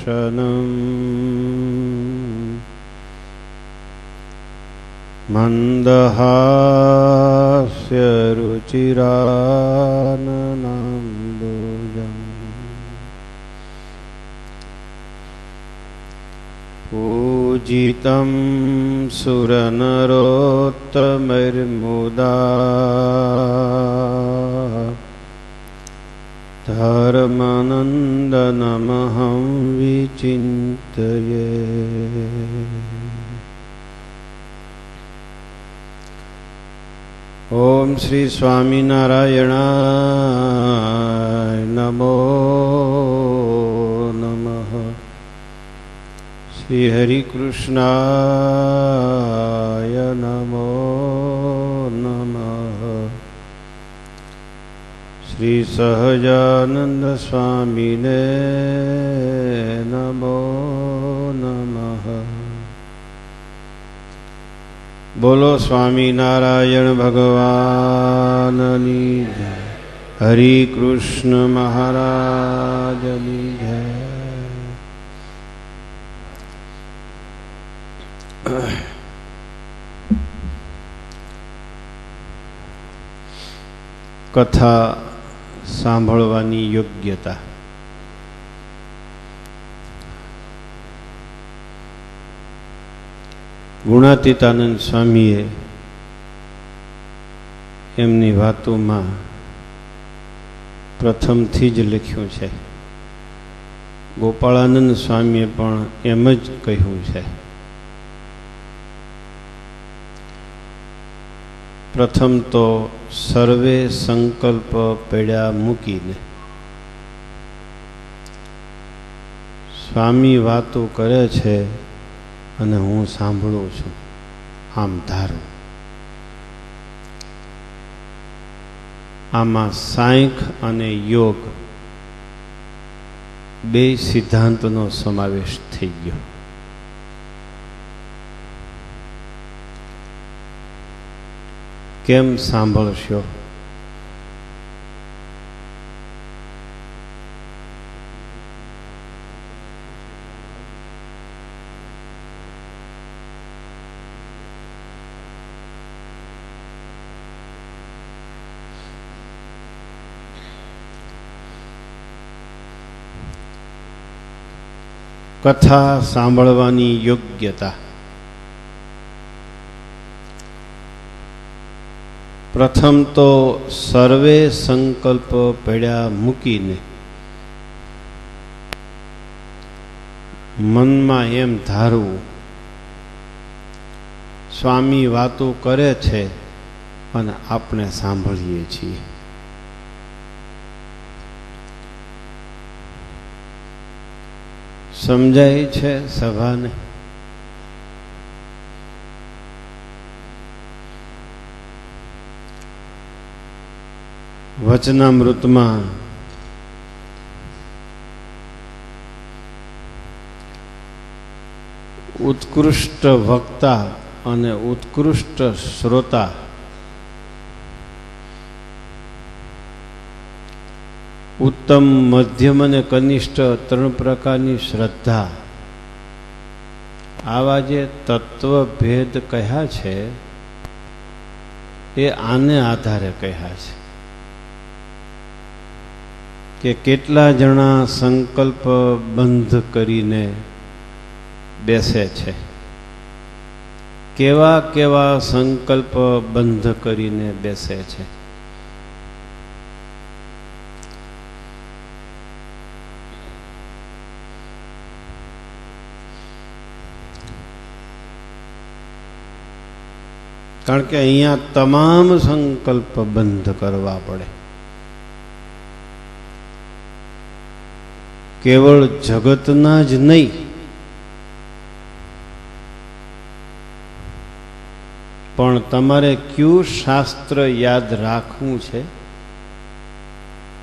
દર્શનમ મંદહાસ્ય રુચિરાનનાંબુજં પૂજિતં સુરનરોત્તમૈર્મુદા ધર્માનંદનમહં વિચિંતયે. ઓમ શ્રી સ્વામિનારાયણાય નમો નમઃ. શ્રી હરિકૃષ્ણાય નમો નમઃ. શ્રી સહજાનંદ સ્વામીને નમો નમઃ. બોલો સ્વામિનારાયણ ભગવાનની જય. હરિ કૃષ્ણ મહારાજની જય. કથા સાંભળવાની યોગ્યતા. ગુણાતીતાનંદ સ્વામીએ એમની વાતોમાં પ્રથમથી જ લખ્યું છે. ગોપાળાનંદ સ્વામીએ પણ એમ જ કહ્યું છે. પ્રથમ તો સર્વે સંકલ્પ પડ્યા મૂકીને સ્વામી વાતો કરે છે અને હું સાંભળું છું આમ ધારું. આમાં સાંખ્ય અને યોગ બે સિદ્ધાંતનો સમાવેશ થઈ ગયો. કેમ સાંભળશો? કથા સાંભળવાની યોગ્યતા. પ્રથમ તો સર્વે સંકલ્પ પડ્યા મૂકીને મનમાં એમ ધારવું સ્વામી વાતો કરે છે અને આપણે સાંભળીએ છીએ. સમજાય છે સભાને? વચનામૃતમાં ઉત્કૃષ્ટ વક્તા અને ઉત્કૃષ્ટ શ્રોતા ઉત્તમ, મધ્યમ અને કનિષ્ઠ ત્રણ પ્રકારની શ્રદ્ધા, આવા જે તત્વભેદ કહ્યા છે એ આને આધારે કહ્યા છે કે કેટલા જણા સંકલ્પ બંધ કરીને બેસે છે, કેવા કેવા સંકલ્પ બંધ કરીને બેસે છે. કારણ કે અહીંયા તમામ સંકલ્પ બંધ કરવા પડે. કેવળ જગતના જ નહીં, પણ તમારે કયું શાસ્ત્ર યાદ રાખવું છે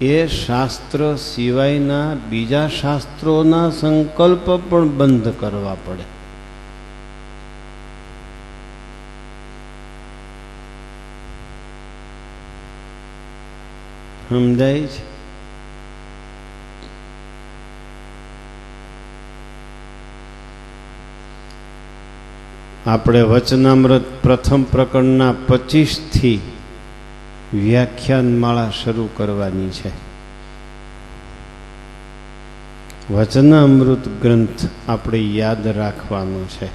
એ શાસ્ત્ર સિવાયના બીજા શાસ્ત્રોના સંકલ્પ પણ બંધ કરવા પડે. સમજાય છે? આપણે વચનામૃત પ્રથમ પ્રકરણના 25થી વ્યાખ્યાનમાળા શરૂ કરવાની છે. વચનામૃત ગ્રંથ આપણે યાદ રાખવાનો છે.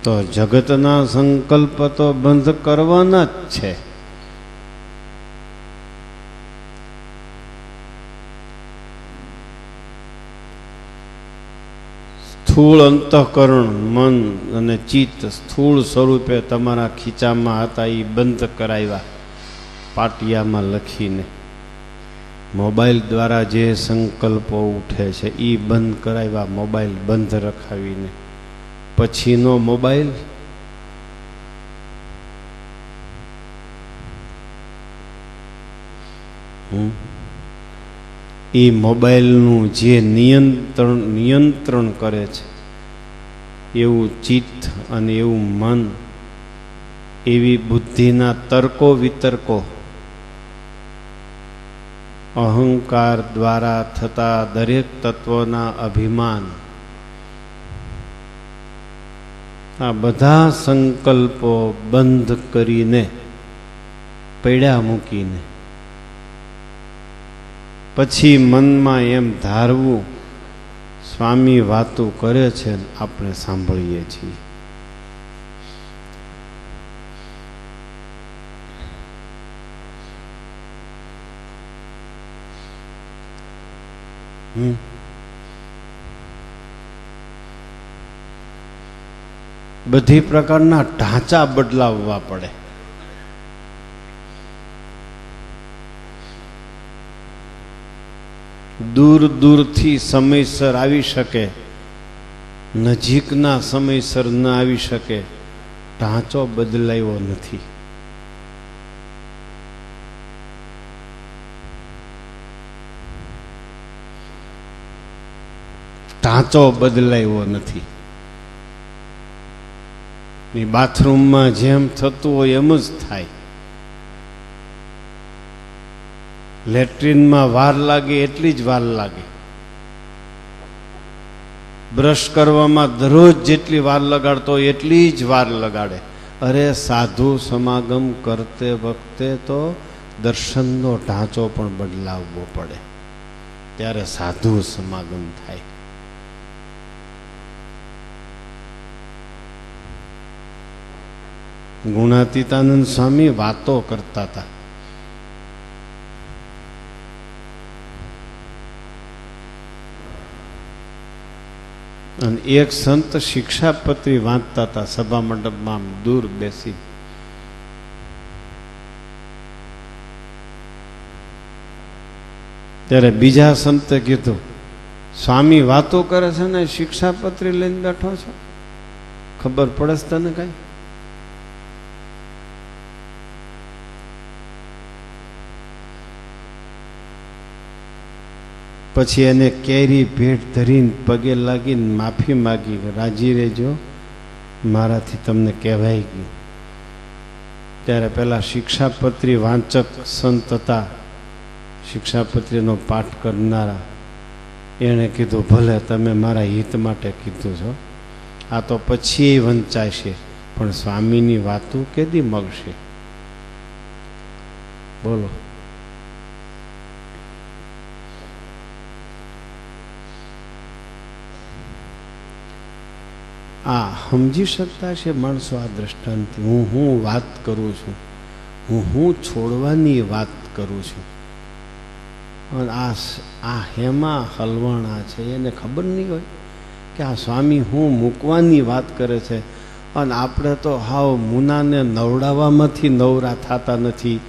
તો જગતના સંકલ્પ તો બંધ કરવાના જ છે. સ્થૂળ અંતઃકરણ મન અને ચિત્ત સ્થૂળ સ્વરૂપે તમારા ખીચામાં હતા એ બંધ કરાવ્યા પાટિયામાં લખીને. મોબાઈલ દ્વારા જે સંકલ્પો ઉઠે છે એ બંધ કરાવ્યા મોબાઈલ બંધ રખાવીને. પછીનો મોબાઈલ એ મોબાઈલનું જે નિયંત્રણ કરે છે એવું ચિત્ત અને એવું મન, એવી બુદ્ધિના તર્કો વિતર્કો અહંકાર દ્વારા થતા દરેક તત્વના અભિમાન, આ બધા સંકલ્પો બંધ કરીને પડ્યા મૂકીને પછી મનમાં એમ ધારવું સ્વામી વાતો કરે છે આપણે સાંભળીએ છીએ. બધી પ્રકારના ઢાંચા બદલાવવા પડે. દૂર દૂરથી સમયસર આવી શકે, નજીકના સમયસર ન આવી શકે. ઢાંચો બદલાયો નથી. ઢાંચો બદલાયો નથી. બાથરૂમમાં જેમ થતું હોય એમ જ થાય. લેટ્રિનમાં વાર લાગે એટલી જ વાર લાગે. બ્રશ કરવામાં દરરોજ જેટલી વાર લગાડતો હોય એટલી જ વાર લગાડે. અરે સાધુ સમાગમ કરતે વખતે તો દર્શનનો ઢાંચો પણ બદલાવવો પડે, ત્યારે સાધુ સમાગમ થાય. ગુણાતીતાનંદ સ્વામી વાતો કરતા હતા. અને એક સંત શિક્ષાપત્રી વાંચતા હતા સભા મંડપમાં દૂર બેસી. ત્યારે બીજા સંતે કીધું, સ્વામી વાતો કરે છે ને શિક્ષાપત્રી લઈને બેઠો છો, ખબર પડે છે તને કઈ? પછી એને કેરી ભેટ ધરીને પગે લાગીને માફી માગી, રાજી રહેજો, મારાથી તમને કહેવાય ગયું. ત્યારે પેલા શિક્ષાપત્રી વાંચક સંત હતા, શિક્ષાપત્રીનો પાઠ કરનારા, એણે કીધું ભલે તમે મારા હિત માટે કીધું છો, આ તો પછી વંચાશે, પણ સ્વામીની વાતો કેદી મળશે? બોલો. આ સમજી શકતા છે માણસો આ દ્રષ્ટાંતથી? હું વાત કરું છું, હું છોડવાની વાત કરું છું. અને આ હેમાં હલવાણા છે એને ખબર નહીં હોય કે આ સ્વામી હું મૂકવાની વાત કરે છે. અને આપણે તો હાવ મુનાને નવડાવવામાંથી નવરા થતા નથી,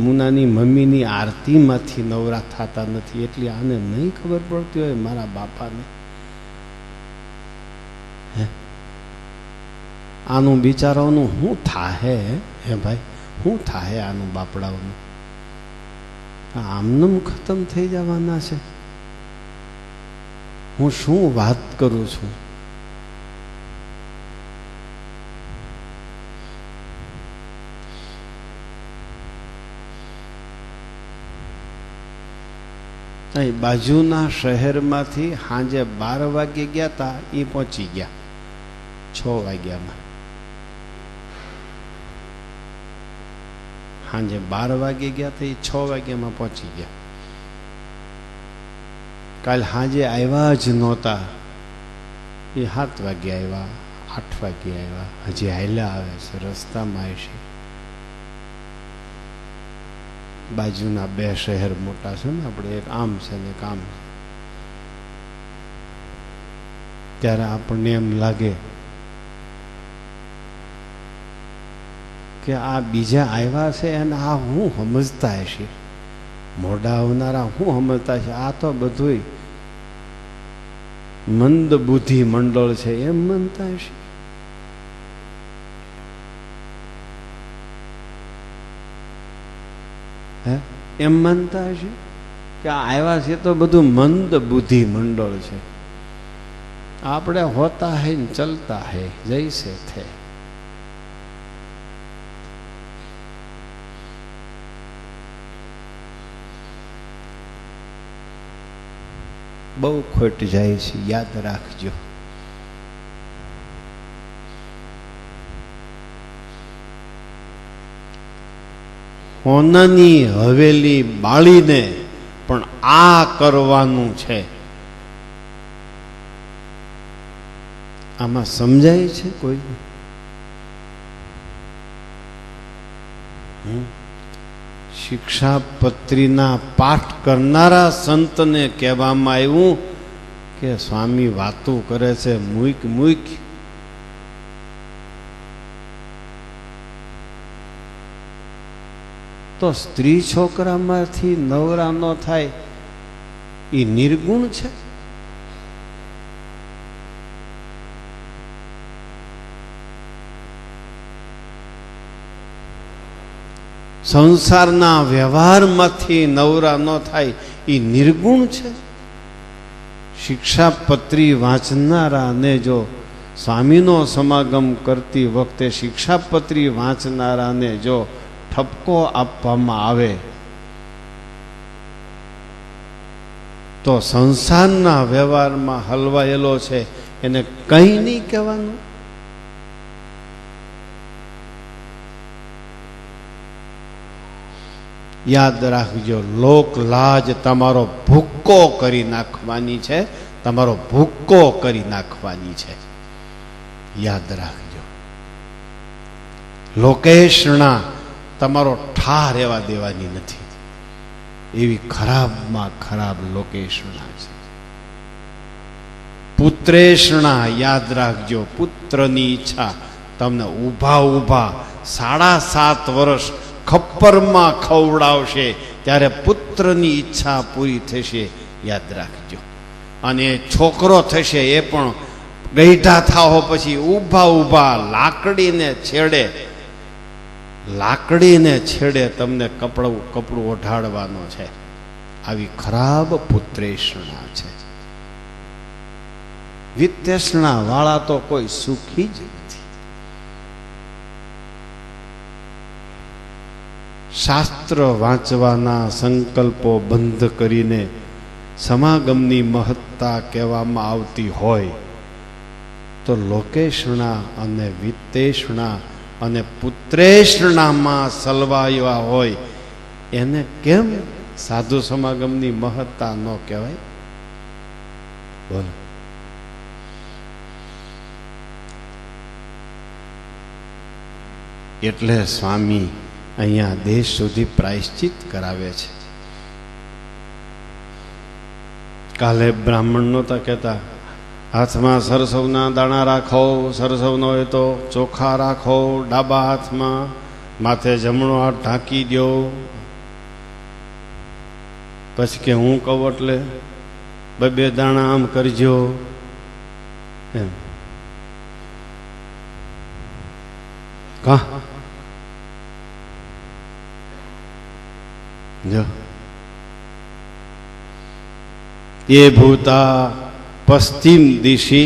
મુનાની મમ્મીની આરતીમાંથી નવરા થતા નથી. એટલે આને નહીં ખબર પડતી હોય મારા બાપાને. આનું બિચારાઓનું શું થાહે? હે ભાઈ, શું થાહે આનું બાપડાઓનું? આમનું ખતમ થઈ જવાના છે. હું શું વાત કરું છું? અહીં બાજુના શહેરમાંથી સાંજે 12 વાગે ગયા હતા, એ પહોંચી ગયા. 6 વાગ્યામાં. સાંજે 12 વાગે ગયા તો એ 6 વાગ્યામાં પહોંચી ગયા. કાલ સાંજે આવ્યા જ નહોતા, એ 7 વાગે આવ્યા, 8 વાગે આવ્યા, હજી હાલ્યા આવે છે, રસ્તામાં આવે છે. બાજુના 2 શહેર મોટા છે ને આપણે, એક આમ છે ને એક આમ. ત્યારે આપણને એમ લાગે કે આ બીજા આવ્યા છે અને આ હું સમજતા હશે, મોઢા આવનારા હું સમજતા છે, આ તો બધું મંદ બુદ્ધિ મંડળ છે એમ માનતા હશે. હે એમ માનતા હશે કે આ આવ્યા છે તો બધું મંદ બુદ્ધિ મંડળ છે. આપણે હોતા હૈ ને ચલતા હૈ જૈસે થે. બહુ ખોટ જાય છે, યાદ રાખજો. હોનાની હવેલી બાળીને પણ આ કરવાનું છે. આમાં સમજાય છે કોઈ? શિક્ષાપત્રીના પાઠ કરનારા સંતને કહેવામાં આવ્યું કે સ્વામી વાતું કરે છે, મૂક મૂક. તો સ્ત્રી છોકરામાંથી નવરા ન થાય એ નિર્ગુણ છે. સંસારના વ્યવહારમાંથી નવરા ન થાય એ નિર્ગુણ છે. શિક્ષાપત્રી વાંચનારાને જો સ્વામીનો સમાગમ કરતી વખતે શિક્ષાપત્રી વાંચનારાને જો ઠપકો આપવામાં આવે તો સંસારના વ્યવહારમાં હલવાયેલો છે એને કંઈ નહીં કહેવાનું. યાદ રાખજો, લોક લાજ તમારો ભૂક્કો કરી નાખવાની છે, તમારો ભૂક્કો કરી નાખવાની છે. યાદ રાખજો, લોકેશના તમારો ઠાર રહેવા દેવાની નથી. એવી ખરાબમાં ખરાબ લોકેશના છે. પુત્રેશણા યાદ રાખજો, પુત્રની ઈચ્છા તમને ઊભા ઊભા 7.5 વર્ષ ખપ્પરમાં ખવડાવશે ત્યારે પુત્રની ઈચ્છા પૂરી થશે. યાદ રાખજો. અને છોકરો થશે એ પણ ગઈઢા થાઓ પછી ઊભા ઊભા લાકડીને છેડે તમને કપડું ઓઢાડવાનો છે. આવી ખરાબ પુત્રેષણા છે. વિત્તેષણા વાળા તો કોઈ સુખી જ નથી. શાસ્ત્ર વાંચવાના સંકલ્પો બંધ કરીને સમાગમની મહત્તા કહેવામાં આવતી હોય તો લોકેશણા અને વિત્તેષણા અને પુત્રેષણામાં સલવાયા હોય એને કેમ સાધુ સમાગમની મહત્તા ન કહેવાય? બોલો. એટલે સ્વામી અહીંયા દેશ સુધી પ્રાયશ્ચિત કરાવે છે. કાલે બ્રાહ્મણ નહોતા કહેતા હાથમાં સરસવના દાણા રાખો, સરસવનો હોય તો ચોખા રાખો, ડાબા હાથમાં, માથે જમણો હાથ ઢાંકી દો. પછી કે હું કહું એટલે 2 દાણા આમ કરજો એમ. કા જો ये भूता पश्चिम दिशि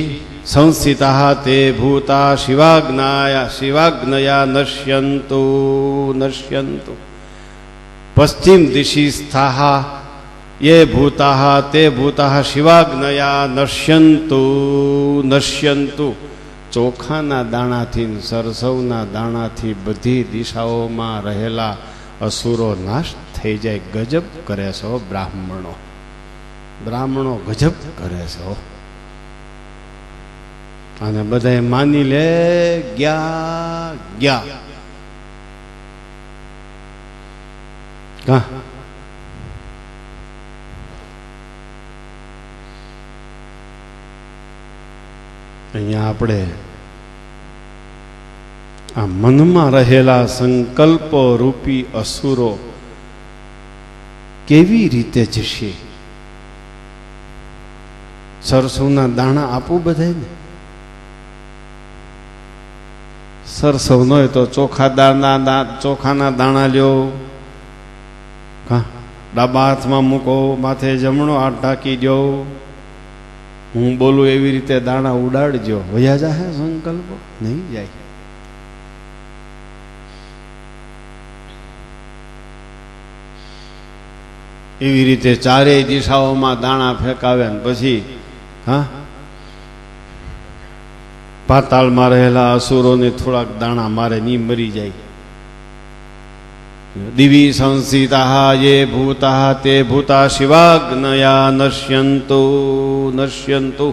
संस्थिताः ते भूता शिवाग्नया नश्यन्तु पश्चिम दिशि स्थाः ये भूताः ते भूताः शिवाग्नया नश्यन्तु ચોખાના દાણાથી સરસવના દાણાથી બધી દિશાઓમાં રહેલા અસુરો નાશ થઈ જાય. ગજબ કરે છે બ્રાહ્મણો. બ્રાહ્મણો ગજબ કરે છે. અને બધા માની લે ગયા ગયા. અહીંયા આપણે આ મનમાં રહેલા સંકલ્પો રૂપી અસુરો કેવી રીતે જશે? સરસવના દાણા આપું બધાને. સરસવ ન હોય તો ચોખાના દાણા લ્યો, ડાબા હાથમાં મૂકો, માથે જમણો હાથ ઢાંકી દો. હું બોલું એવી રીતે દાણા ઉડાડજો. વયા જાહે સંકલ્પો? નહીં જાય. એવી રીતે ચારેય દિશાઓમાં દાણા ફેંકાવે ને પછી પાતાળમાં રહેલા અસુરોને થોડાક દાણા મારે ની મરી જાય. દિવી સંસ્થિતા યે ભૂતા તે ભૂતા શિવાગ્નયા નશ્યંતુ નશ્યંતુ.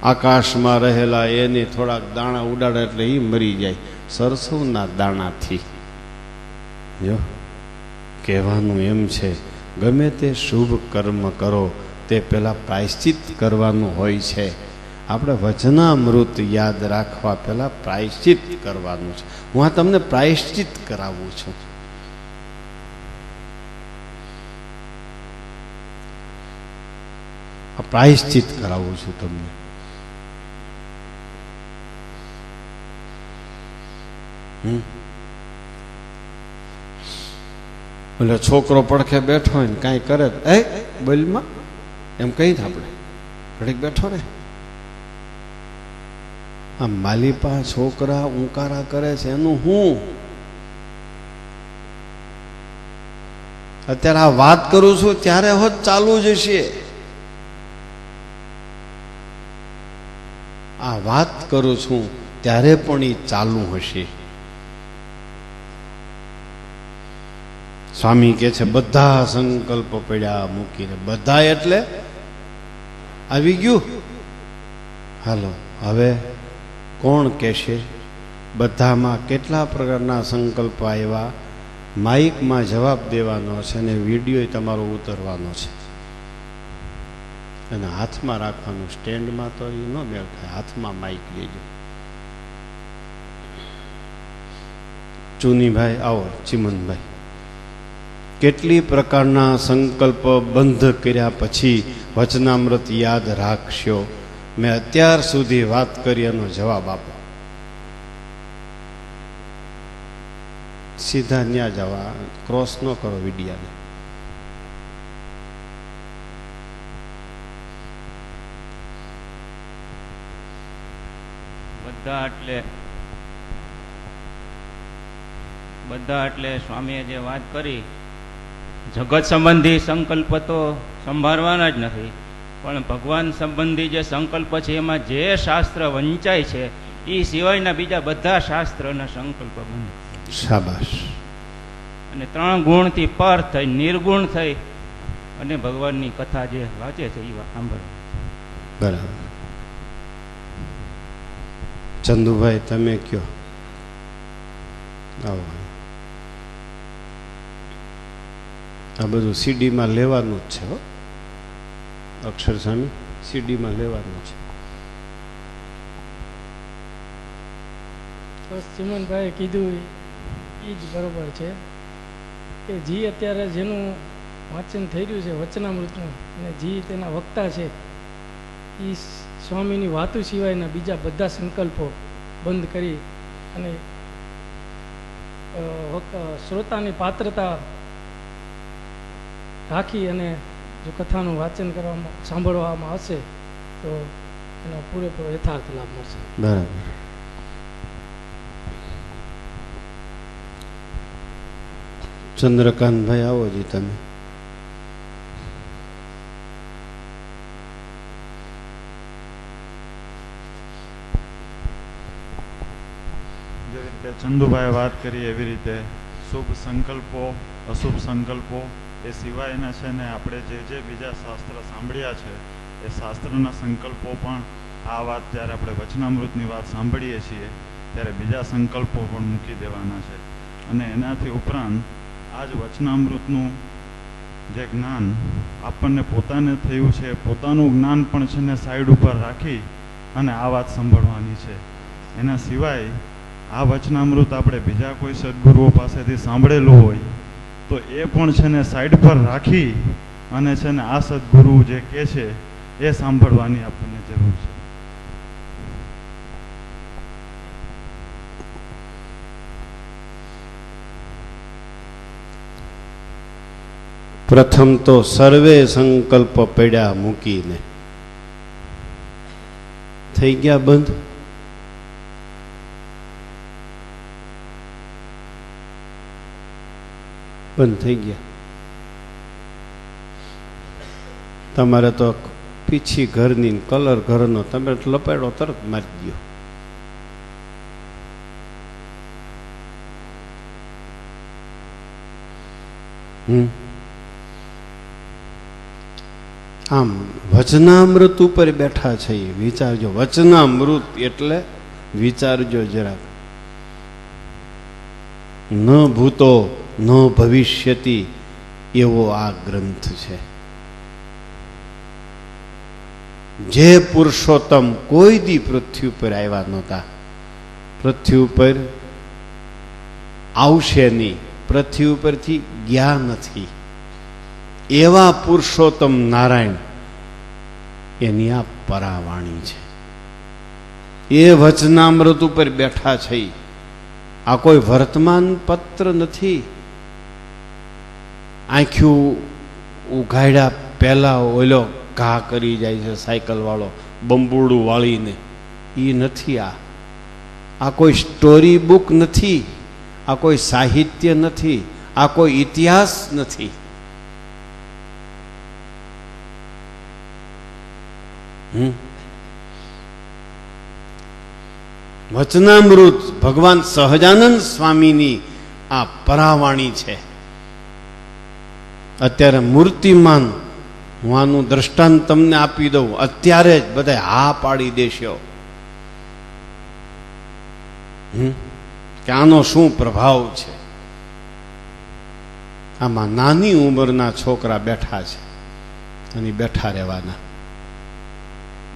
આકાશમાં રહેલા એને થોડાક દાણા ઉડાડે એટલે એ મરી જાય સરસવના દાણાથી. જો કહેવાનું એમ છે, ગમે તે શુભ કર્મ કરો તે પહેલાં પ્રાયશ્ચિત કરવાનું હોય છે. આપણે વચનામૃત યાદ રાખવા પહેલાં પ્રાયશ્ચિત કરવાનું છે. હું આ તમને પ્રાયશ્ચિત કરાવું છું. પ્રાયશ્ચિત કરાવું છું તમને. એટલે છોકરો પડખે બેઠો હોય ને કાંઈ કરે બોલમાં એમ કહી આપણે ઘડીક બેઠો રે. આ માલિપા છોકરા ઉંકારા કરે છે એનું હું અત્યારે આ વાત કરું છું ત્યારે હોત ચાલુ જ હશે. આ વાત કરું છું ત્યારે પણ એ ચાલુ હશે. સ્વામી કે છે બધા સંકલ્પ પડ્યા મૂકીને. બધા એટલે આવી ગયું. હાલો હવે કોણ કહેશે બધામાં કેટલા પ્રકારના સંકલ્પ આવ્યા? માઇકમાં જવાબ દેવાનો છે અને વિડીયો તમારો ઉતરવાનો છે અને હાથમાં રાખવાનું. સ્ટેન્ડમાં તો એ ન મેળ થાય. હાથમાં માઇક લેજો. ચુનીભાઈ આવો. ચિમનભાઈ, કેટલી પ્રકારના સંકલ્પ બંધ કર્યા પછી વચનામૃત યાદ રાખશો? મેં અત્યાર સુધી વાત કરી એનો જવાબ આપો. સીધા ન્યા જવા, ક્રોસ ન કરો વિડિયાને. બધા એટલે સ્વામીએ જે વાત કરી, જગત સંબંધી સંકલ્પ તો સંભાળવાના જ નથી, પણ ભગવાન સંબંધી જે સંકલ્પ છે એમાં જે શાસ્ત્ર વંચાય છે એ સિવાયના બીજા બધા શાસ્ત્રના સંકલ્પ બંધ. શાબાશ. અને 3 ગુણથી પર થઈ, નિર્ગુણ થઈ અને ભગવાનની કથા જે વાંચે છે એ સાંભળે. બરાબર. ચંદુભાઈ તમે કયો. આવો. આ બધું સીડીમાં લેવાનું જ છે. અક્ષર સ્વામી સીડીમાં લેવાનું છે. બસ ચિમનભાઈએ કીધું એ જ બરોબર છે કે જી અત્યારે જેનું વાંચન થઈ રહ્યું છે વચનામૃતનું, અને જી તેના વક્તા છે એ સ્વામીની વાતો સિવાયના બીજા બધા સંકલ્પો બંધ કરી અને શ્રોતાની પાત્રતા રાખી અને જો કથાનું વાંચન કરવામાં સાંભળવામાં આવશે તો એનો પૂરેપૂરો યથાર્થ લાભ મળશે. બરાબર. ચંદ્રકાંતભાઈ આવો જી તમે. ચંદુભાઈએ વાત કરી એવી રીતે શુભ સંકલ્પો અશુભ સંકલ્પો એ સિવાયના છે ને આપણે જે બીજા શાસ્ત્ર સાંભળ્યા છે એ શાસ્ત્રના સંકલ્પો પણ આ વાત જ્યારે આપણે વચનામૃતની વાત સાંભળીએ છીએ ત્યારે બીજા સંકલ્પો પણ મૂકી દેવાના છે. અને એનાથી ઉપરાંત આ જ વચનામૃતનું જે જ્ઞાન આપણને પોતાને થયું છે પોતાનું જ્ઞાન પણ છે ને સાઈડ ઉપર રાખી અને આ વાત સાંભળવાની છે. એના સિવાય આ વચનામૃત આપણે બીજા કોઈ સદગુરુઓ પાસેથી સાંભળેલું હોય તો એ પણ છે ને સાઈડ પર રાખી અને છે ને આ સદગુરુ જે કહે છે એ સાંભળવાની આપણને જરૂર છે. પ્રથમ તો સર્વે સંકલ્પ પડ્યા મૂકીને થઈ ગયા બંધ. બંધ થઈ ગયા. તમારે તો પીછી ઘરની કલર ઘરનો તમે લપેડો તરત મારી દો. આમ વચનામૃત ઉપર બેઠા છે. વિચારજો, વચનામૃત એટલે વિચારજો જરાક. ન ભૂતો ન ભવિષ્યતિ એવો આ ગ્રંથ છે. જે પુરુષોત્તમ કોઈ દી પૃથ્વી ઉપર આવ્યા નહોતા, પૃથ્વી ઉપર આવશે નહીં, પૃથ્વી ઉપરથી ગયા નથી, એવા પુરુષોત્તમ નારાયણ એની આ પરાવાણી છે. એ વચનામૃત ઉપર બેઠા છે. આ કોઈ વર્તમાન પત્ર નથી. આંખ્યું ઉઘાડ્યા પહેલા ઓલો ઘા કરી જાય છે સાયકલ વાળો બંબુડું વાળીને, એ નથી. આ કોઈ સ્ટોરી બુક નથી, આ કોઈ સાહિત્ય નથી, આ કોઈ ઇતિહાસ નથી. વચનામૃત ભગવાન સહજાનંદ સ્વામીની આ પરાવાણી છે. અત્યારે મૂર્તિમાન હું આનું દ્રષ્ટાંત તમને આપી દઉં, અત્યારે જ બધા હા પાડી દેશો કે આનો શું પ્રભાવ છે. આમાં નાની ઉંમરના છોકરા બેઠા છે અને બેઠા રહેવાના.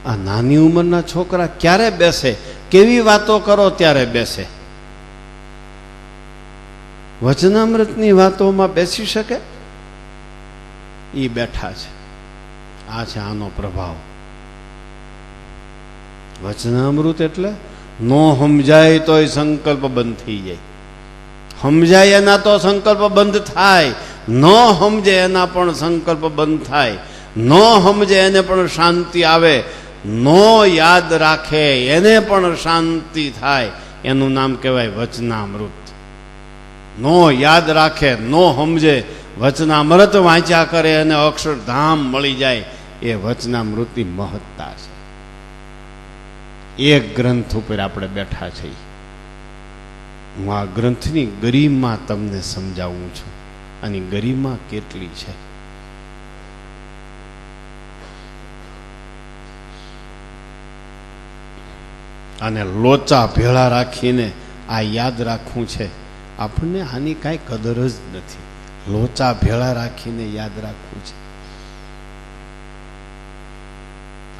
આ નાની ઉંમરના છોકરા ક્યારે બેસે, કેવી વાતો કરો ત્યારે બેસે. વચનામૃતની વાતોમાં બેસી શકે? એ બેઠા છે. આ છે આનો પ્રભાવ. વચનામૃત એટલે નો સમજાય તોય સંકલ્પ બંધ થઈ જાય. સમજાય એના તો સંકલ્પ બંધ થાય, ન સમજે એના પણ સંકલ્પ બંધ થાય, ન સમજે એને પણ શાંતિ આવે, નો યાદ રાખે એને પણ શાંતિ થાય. એનું નામ કહેવાય વચનામૃત. નો યાદ રાખે, નો સમજે, વચનામૃત વાંચ્યા કરે અને અક્ષરધામ મળી જાય, એ વચનામૃતની મહત્તા છે. એક ગ્રંથ ઉપર આપણે બેઠા છીએ. હું આ ગ્રંથની ગરિમા તમને સમજાવું છું. આની ગરિમા કેટલી છે. અને લોચા ભેળા રાખીને આ યાદ રાખવું છે. આપણને આની કાંઈ કદર જ નથી. લોચા ભેળા રાખીને યાદ રાખવું છે.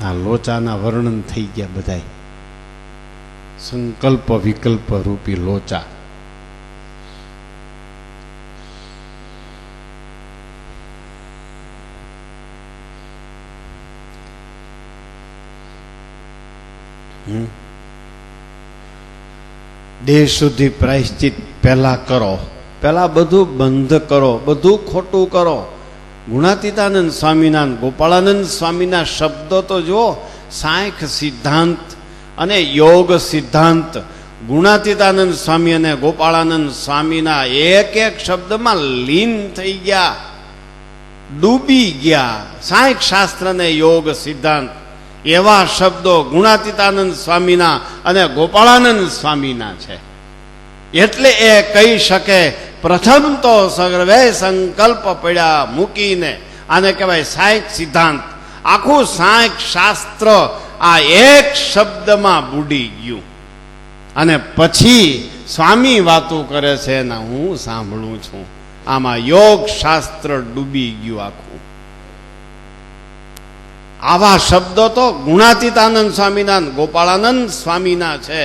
આ લોચાના વર્ણન થઈ ગયા બધાય. સંકલ્પ વિકલ્પ રૂપી લોચા. દેહ શુદ્ધિ પ્રાયશ્ચિત પહેલા કરો. પહેલા બધું બંધ કરો, બધું ખોટું કરો. ગુણાતીતાનંદ સ્વામીના, ગોપાળાનંદ સ્વામીના શબ્દો તો જુઓ. સાંખ્ય સિદ્ધાંત અને યોગ સિદ્ધાંત ગુણાતીતાનંદ સ્વામી અને ગોપાળાનંદ સ્વામીના એક એક શબ્દમાં લીન થઈ ગયા, ડૂબી ગયા. સાંખ્ય શાસ્ત્ર અને યોગ સિદ્ધાંત એવા શબ્દો ગુણાતીતાનંદ સ્વામીના અને ગોપાળાનંદ સ્વામીના છે. એટલે એ કહી શકે પ્રથમ તો સર્વે સંકલ્પ પડ્યા મૂકીને. આને કહેવાય સાંઈક સિદ્ધાંત. આખું સાંઈક શાસ્ત્ર આ એક શબ્દમાં બુડી ગયું. અને પછી સ્વામી વાતો કરે છે ને હું સાંભળું છું. આમાં યોગ શાસ્ત્ર ડૂબી ગયું આખું. આવા શબ્દો તો ગુણાતીતાનંદ સ્વામીના, ગોપાળાનંદ સ્વામીના છે.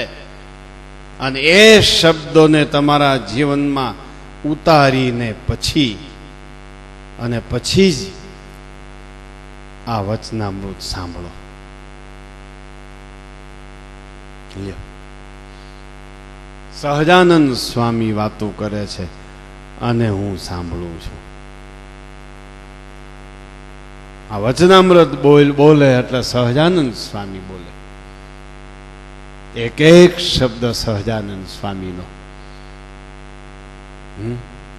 અને એ શબ્દોને તમારા જીવનમાં ઉતારીને પછી જ આ વચનામૃત સાંભળો. સહજાનંદ સ્વામી વાતો કરે છે અને હું સાંભળું છું. આ વચનામૃત બોલે એટલે સહજાનંદ સ્વામી બોલે. એક એક શબ્દ સહજાનંદ સ્વામીનો.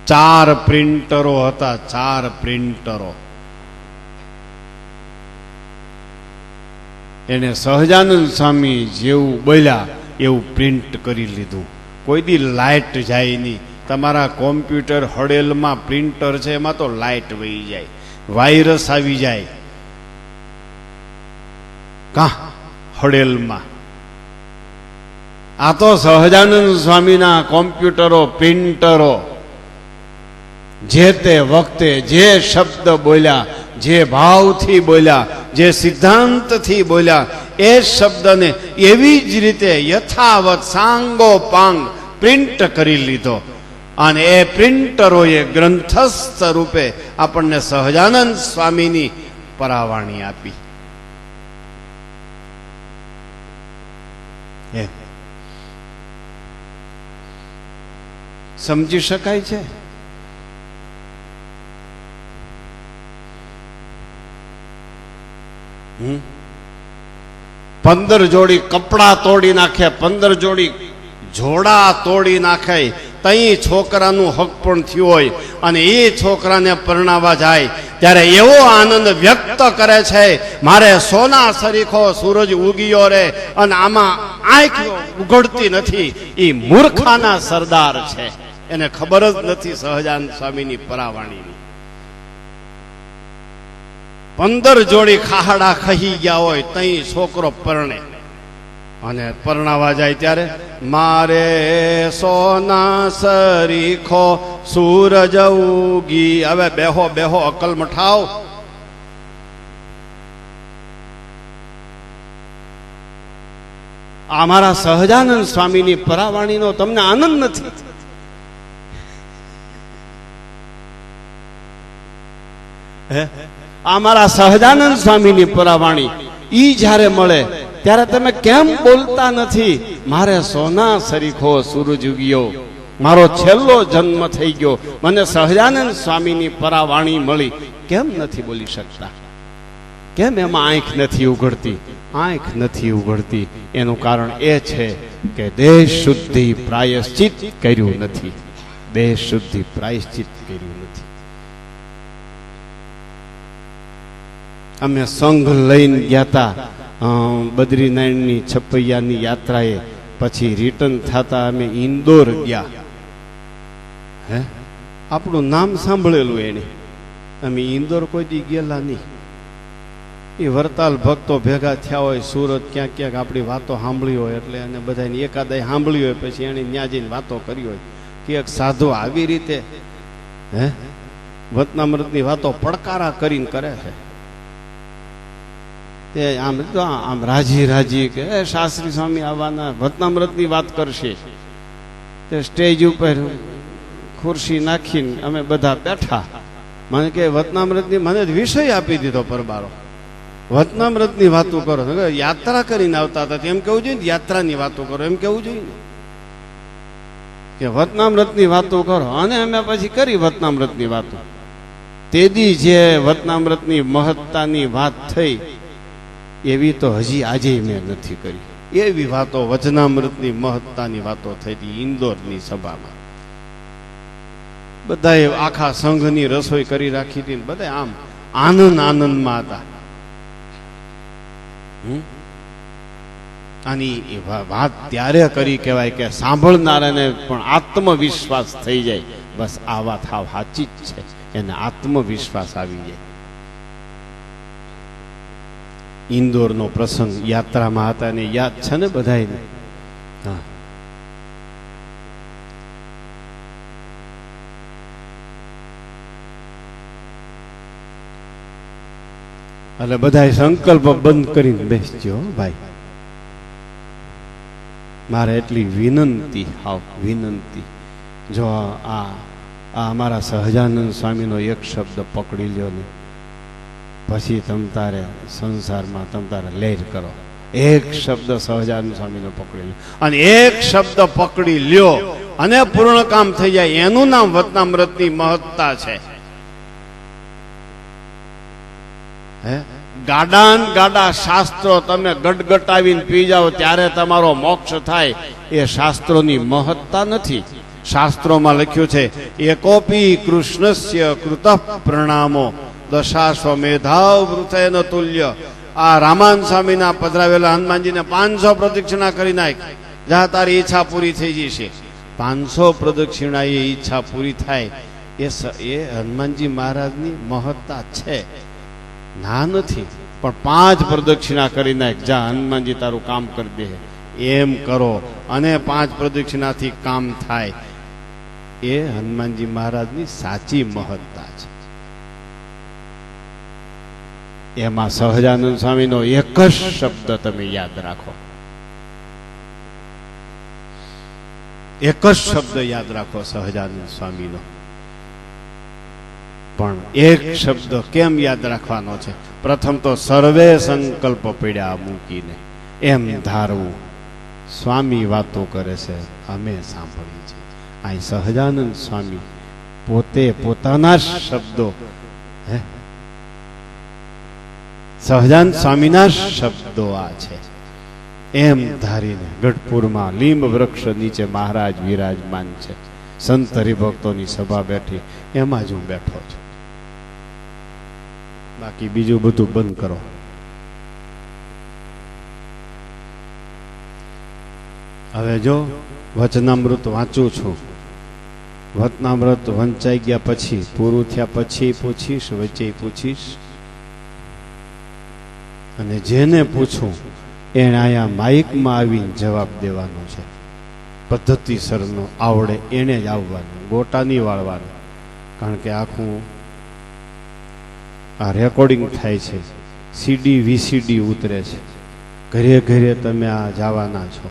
4 પ્રિન્ટરો હતા, 4 પ્રિન્ટરો. એને સહજાનંદ સ્વામી જેવું બોલ્યા એવું પ્રિન્ટ કરી લીધું. કોઈ દી લાઇટ જાય નહીં. તમારા કોમ્પ્યુટર હડેલમાં પ્રિન્ટર છે, એમાં તો લાઇટ વહી જાય, વાયરસ આવી જાય. કા હડેલમાં આ તો સહજાનંદ સ્વામીના કોમ્પ્યુટરો, પ્રિન્ટરો જે તે વખતે જે શબ્દ બોલ્યા, જે ભાવથી બોલ્યા, જે સિદ્ધાંતથી બોલ્યા, એ શબ્દને એવી જ રીતે યથાવત સાંગો પાંગ પ્રિન્ટ કરી લીધો. અને એ પ્રિન્ટરોએ ગ્રંથસ્થ રૂપે આપણને સહજાનંદ સ્વામીની પરાવાણી આપી. સમજી શકાય છે? હમ 15 જોડી કપડા તોડી નાખે, 15 જોડી જોડા તોડી નાખે, તઈ છોકરાનું હક પણ થયું હોય અને એ છોકરાને પરણાવવા જાય ત્યારે એવો આનંદ વ્યક્ત કરે છે, મારે સોના સરીખો સૂરજ ઉગીયો રે અને આમાં આંખ ઉઘડતી નથી. એ મૂર્ખાના સરદાર છે, એને ખબર જ નથી સહજાનંદ સ્વામીની પરાવાણીની. 15 જોડી ખાહડા ખહી ગયા હોય તઈ છોકરો પરણે અને પરણાવા જાય ત્યારે મારે સોના સરીખો સૂરજ ઉગી. હવે બેહો બેહો, અકલ મઠાવ. આ મારા સહજાનંદ સ્વામીની પરાવાણીનો તમને આનંદ નથી? હે, આ મારા સહજાનંદ સ્વામીની પરાવાણી ઈ જ્યારે મળે ત્યારે તમે કેમ બોલતા નથી, મારે સોના સરીખો સૂરજ ઉગ્યો, મારો છેલ્લો જન્મ થઈ ગયો, મને સહજાનંદ સ્વામીની પરાવાણી મળી? કેમ નથી બોલી શકતા? કેમ એમાં આંખ નથી ઉઘડતી? આંખ નથી ઉઘડતી એનું કારણ એ છે કે દેશ શુદ્ધિ પ્રાયશ્ચિત કર્યું નથી. દેશ શુદ્ધિ પ્રાયશ્ચિત કર્યું નથી. અમે સંઘ લઈને ગયા હતા બદ્રીનારાયણની છપૈયાની યાત્રાએ. પછી રિટર્ન થતા અમે ઇન્દોર ગયા. હે, આપણું નામ સાંભળેલું એને. અમે ઇન્દોર કોઈ દી ગયેલા નહીં. એ વરતાલ ભક્તો ભેગા થયા હોય, સુરત ક્યાંક ક્યાંક આપણી વાતો સાંભળી હોય એટલે એને બધાને એકાદાય સાંભળી હોય, પછી એને ત્યાં જઈને વાતો કરી હોય કે એક સાધુ આવી રીતે હે વતનામૃતની વાતો પડકારા કરીને કરે છે. તે આમ તો આમ રાજી રાજી કે શાસ્ત્રી સ્વામી આવવાના, વતનામૃતની વાત કરશે. તે સ્ટેજ ઉપર ખુરશી નાખીને અમે બધા બેઠા. મને કે વતનામૃતની, મને વિષય આપી દીધો પરબારો, વતનામૃતની વાતો કરો. યાત્રા કરીને આવતા હતા એમ કેવું જોઈએ, યાત્રાની વાતો કરો એમ કેવું જોઈએ કે વતનામૃતની વાતો કરો. અને અમે પછી કરી વતનામૃતની વાતો. તેદી જે વતનામૃતની મહત્તાની વાત થઈ એવી તો હજી આજે મેં નથી કરી. એવી વાતો વચનામૃતની મહત્તાની વાતો થઈ હતી ઇન્દોરની સભામાં. બધાએ આખા સંઘની રસોઈ કરી રાખી હતી, બધા આમ આનંદમાં હતા. આની વાત ત્યારે કરી કહેવાય કે સાંભળનારાને પણ આત્મવિશ્વાસ થઈ જાય, બસ આ વાત હાવ સાચી જ છે, એને આત્મવિશ્વાસ આવી જાય. ઇન્દોરનો પ્રસંગ યાત્રામાં હતા ને યાદ છે ને બધાયને? હા, એટલે બધા સંકલ્પ બંધ કરીને બેસજો ભાઈ. મારે એટલી વિનંતી, હાવ વિનંતી, જો આ અમારા સહજાનંદ સ્વામીનો એક શબ્દ પકડી લ્યો ને પછી તમ તારે સંસારમાં તમ તારે લહેર કરો. એક શબ્દ સહજાનંદ સ્વામીનો પકડી લ્યો અને એક શબ્દ પકડી લ્યો અને પૂર્ણ કામ થઈ જાય. એનું નામ વચનામૃતની મહત્તા છે. ગાડાન ગાડા શાસ્ત્રો તમે ગટગટાવીને પી જાઓ ત્યારે તમારો મોક્ષ થાય, એ શાસ્ત્રોની મહત્તા નથી. શાસ્ત્રોમાં લખ્યું છે એકોપી કૃષ્ણસ્ય કૃત પ્રણામો દશાશ્વમેધાવ વૃથેન તુલ્ય. આ રામાન સ્વામીના પધરાવેલા હનુમાનજીને 500 પ્રદક્ષિણા કરી નાખ, જા તારી ઈચ્છા પૂરી થઈ જશે. 500 પ્રદક્ષિણા એ ઈચ્છા પૂરી થાય, એ હનુમાનજી મહારાજની મહત્તા છે, ના નથી. પણ 5 પ્રદક્ષિણા કરી નાખ, જા હનુમાનજી તારું કામ કરી દે. એમ કરો અને 5 પ્રદક્ષિણાથી કામ થાય, એ હનુમાનજી મહારાજની સાચી મહત્તા છે. એમાં સહજાનંદ સ્વામીનો એક જ શબ્દ તમે યાદ રાખો, એક જ શબ્દ યાદ રાખો સહજાનંદ સ્વામીનો. પણ એક શબ્દ કેમ યાદ રાખવાનો છે? પ્રથમ તો સર્વે સંકલ્પ પડ્યા મૂકીને એમ ધારવું, સ્વામી વાતો કરે છે અમે સાંભળી છે. અહીં સહજાનંદ સ્વામી પોતે પોતાના શબ્દો, સહજાનંદ સ્વામીના શબ્દો આ છે એમ ધારીને ગઢપુરમાં લીંબ વૃક્ષ નીચે મહારાજ વિરાજમાન છે, સંત હરિભક્તોની સભા બેઠી, એમાં જ હું બેઠો છું. બાકી બીજું બધું બંધ કરો. હવે જો વચનામૃત વાંચું છું, વચનામૃત વંચાઈ ગયા પછી, પૂરું થયા પછી પૂછીશ, વચ્ચે પૂછીશ, અને જેને પૂછું એને અહીંયા માઇકમાં આવીને જવાબ દેવાનો છે. પદ્ધતિસરનો આવડે એને જ આવવાનું, ગોટા નહીં વાળવાનું. કારણ કે આખું આ રેકોર્ડિંગ થાય છે, સીડી વીસીડી ઉતરે છે, ઘરે ઘરે તમે આ જવાના છો,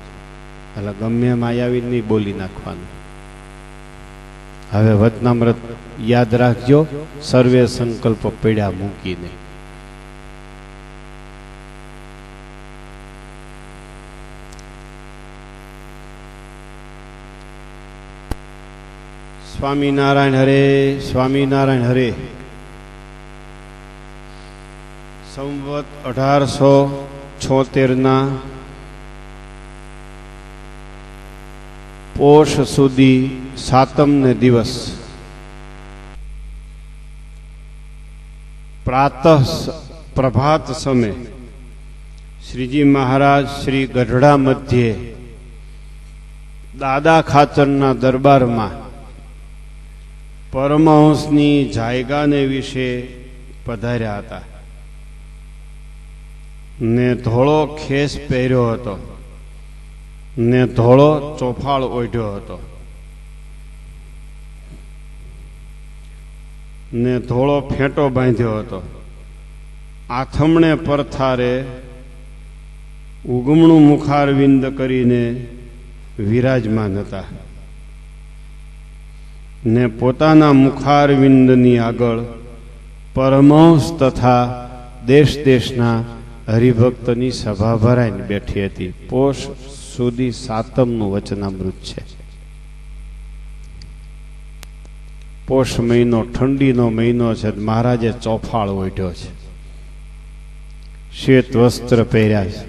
એટલે ગમે એમ આવીને નહીં બોલી નાખવાનું. હવે વચનામૃત યાદ રાખજો, સર્વે સંકલ્પ પડ્યા મૂકીને. સ્વામિનારાયણ હરે, સ્વામિનારાયણ હરે. સંવત 1876 પોષ સુધી 7મ દિવસ પ્રાતઃ પ્રભાત સમય શ્રીજી મહારાજ શ્રી ગઢડા મધ્યે દાદા ખાચરના દરબારમાં પરમહંસની જાયગાને વિશે પધાર્યા હતા ને ધોળો ખેસ પહેર્યો હતો ને ધોળો ચોફાળ ઓઢ્યો હતો ને ધોળો ફેંટો બાંધ્યો હતો. આથમણે પરથારે ઉગમણું મુખારવિંદ કરીને વિરાજમાન હતા ને પોતાના મુખારવિંદની આગળ પરમહંસ તથા દેશ દેશના હરિભક્તની સભા ભરાઈને બેઠી હતી. પોષ સુધી 7મનું વચનામૃત છે. પોષ મહિનો ઠંડીનો મહિનો છે. મહારાજે ચોફાળ ઓઢ્યો છે, શ્વેત વસ્ત્ર પહેર્યા છે.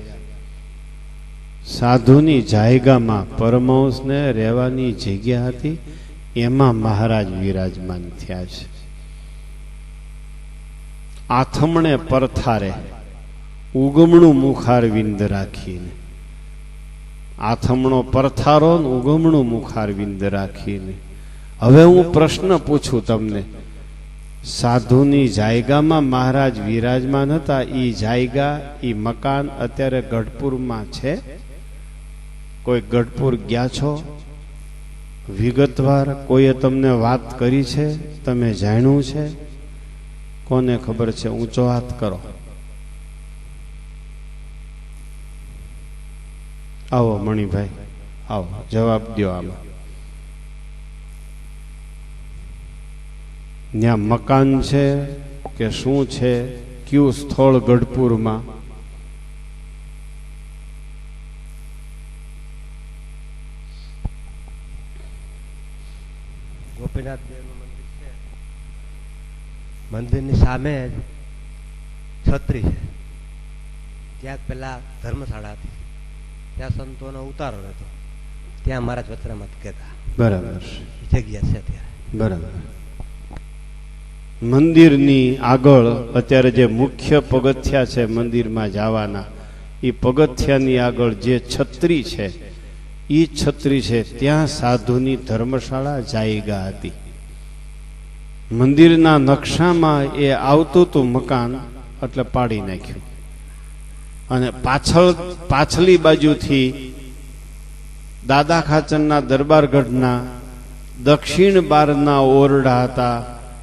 સાધુની જાયગામાં પરમહંસને રહેવાની જગ્યા હતી, એમાં મહારાજ વિરાજમાન થયા છે. આથમણે પરથારે ઉગમણું મુખારવિંદ રાખીને આથમણો પરથારો ને ઉગમણું મુખારવિંદ રાખીને. હવે હું પ્રશ્ન પૂછું તમને, સાધુની જાયગામાં મહારાજ વિરાજમાન હતા, ઈ જાયગા ઈ મકાન અત્યારે ગઢપુરમાં છે? કોઈ ગઢપુર ગયા છો? વિગતવાર કોઈએ તમને વાત કરી છે? તમે જાણ્યું છે? કોને ખબર છે? ઊંચો હાથ કરો. આવો મણિભાઈ, આવો, જવાબ દો. આમાં ત્યાં મકાન છે કે શું છે? કયું સ્થળ ગઢપુરમાં? ગોપીનાથ દેવનું મંદિર છે. મંદિરની સામે જ છત્રી છે. ત્યાં પેલા ધર્મશાળા હતી, ત્યાં સંતોનો ઉતારો હતો, ત્યાં મહારાજ વચનામૃત કહેતા. બરાબર, જગ્યા છે ત્યાં. બરાબર. મંદિરની આગળ અત્યારે જે મુખ્ય પગથિયા છે મંદિરમાં જવાના, એ પગથિયાની આગળ જે છત્રી છે, એ છત્રી છે ત્યાં સાધુની ધર્મશાળા જાયગા હતી. મંદિરના નકશામાં એ આવતું હતું મકાન, એટલે પાડી નાખ્યું. અને પાછલી બાજુથી દાદા ખાચરના દરબારગઢના દક્ષિણ બારના ઓરડા હતા,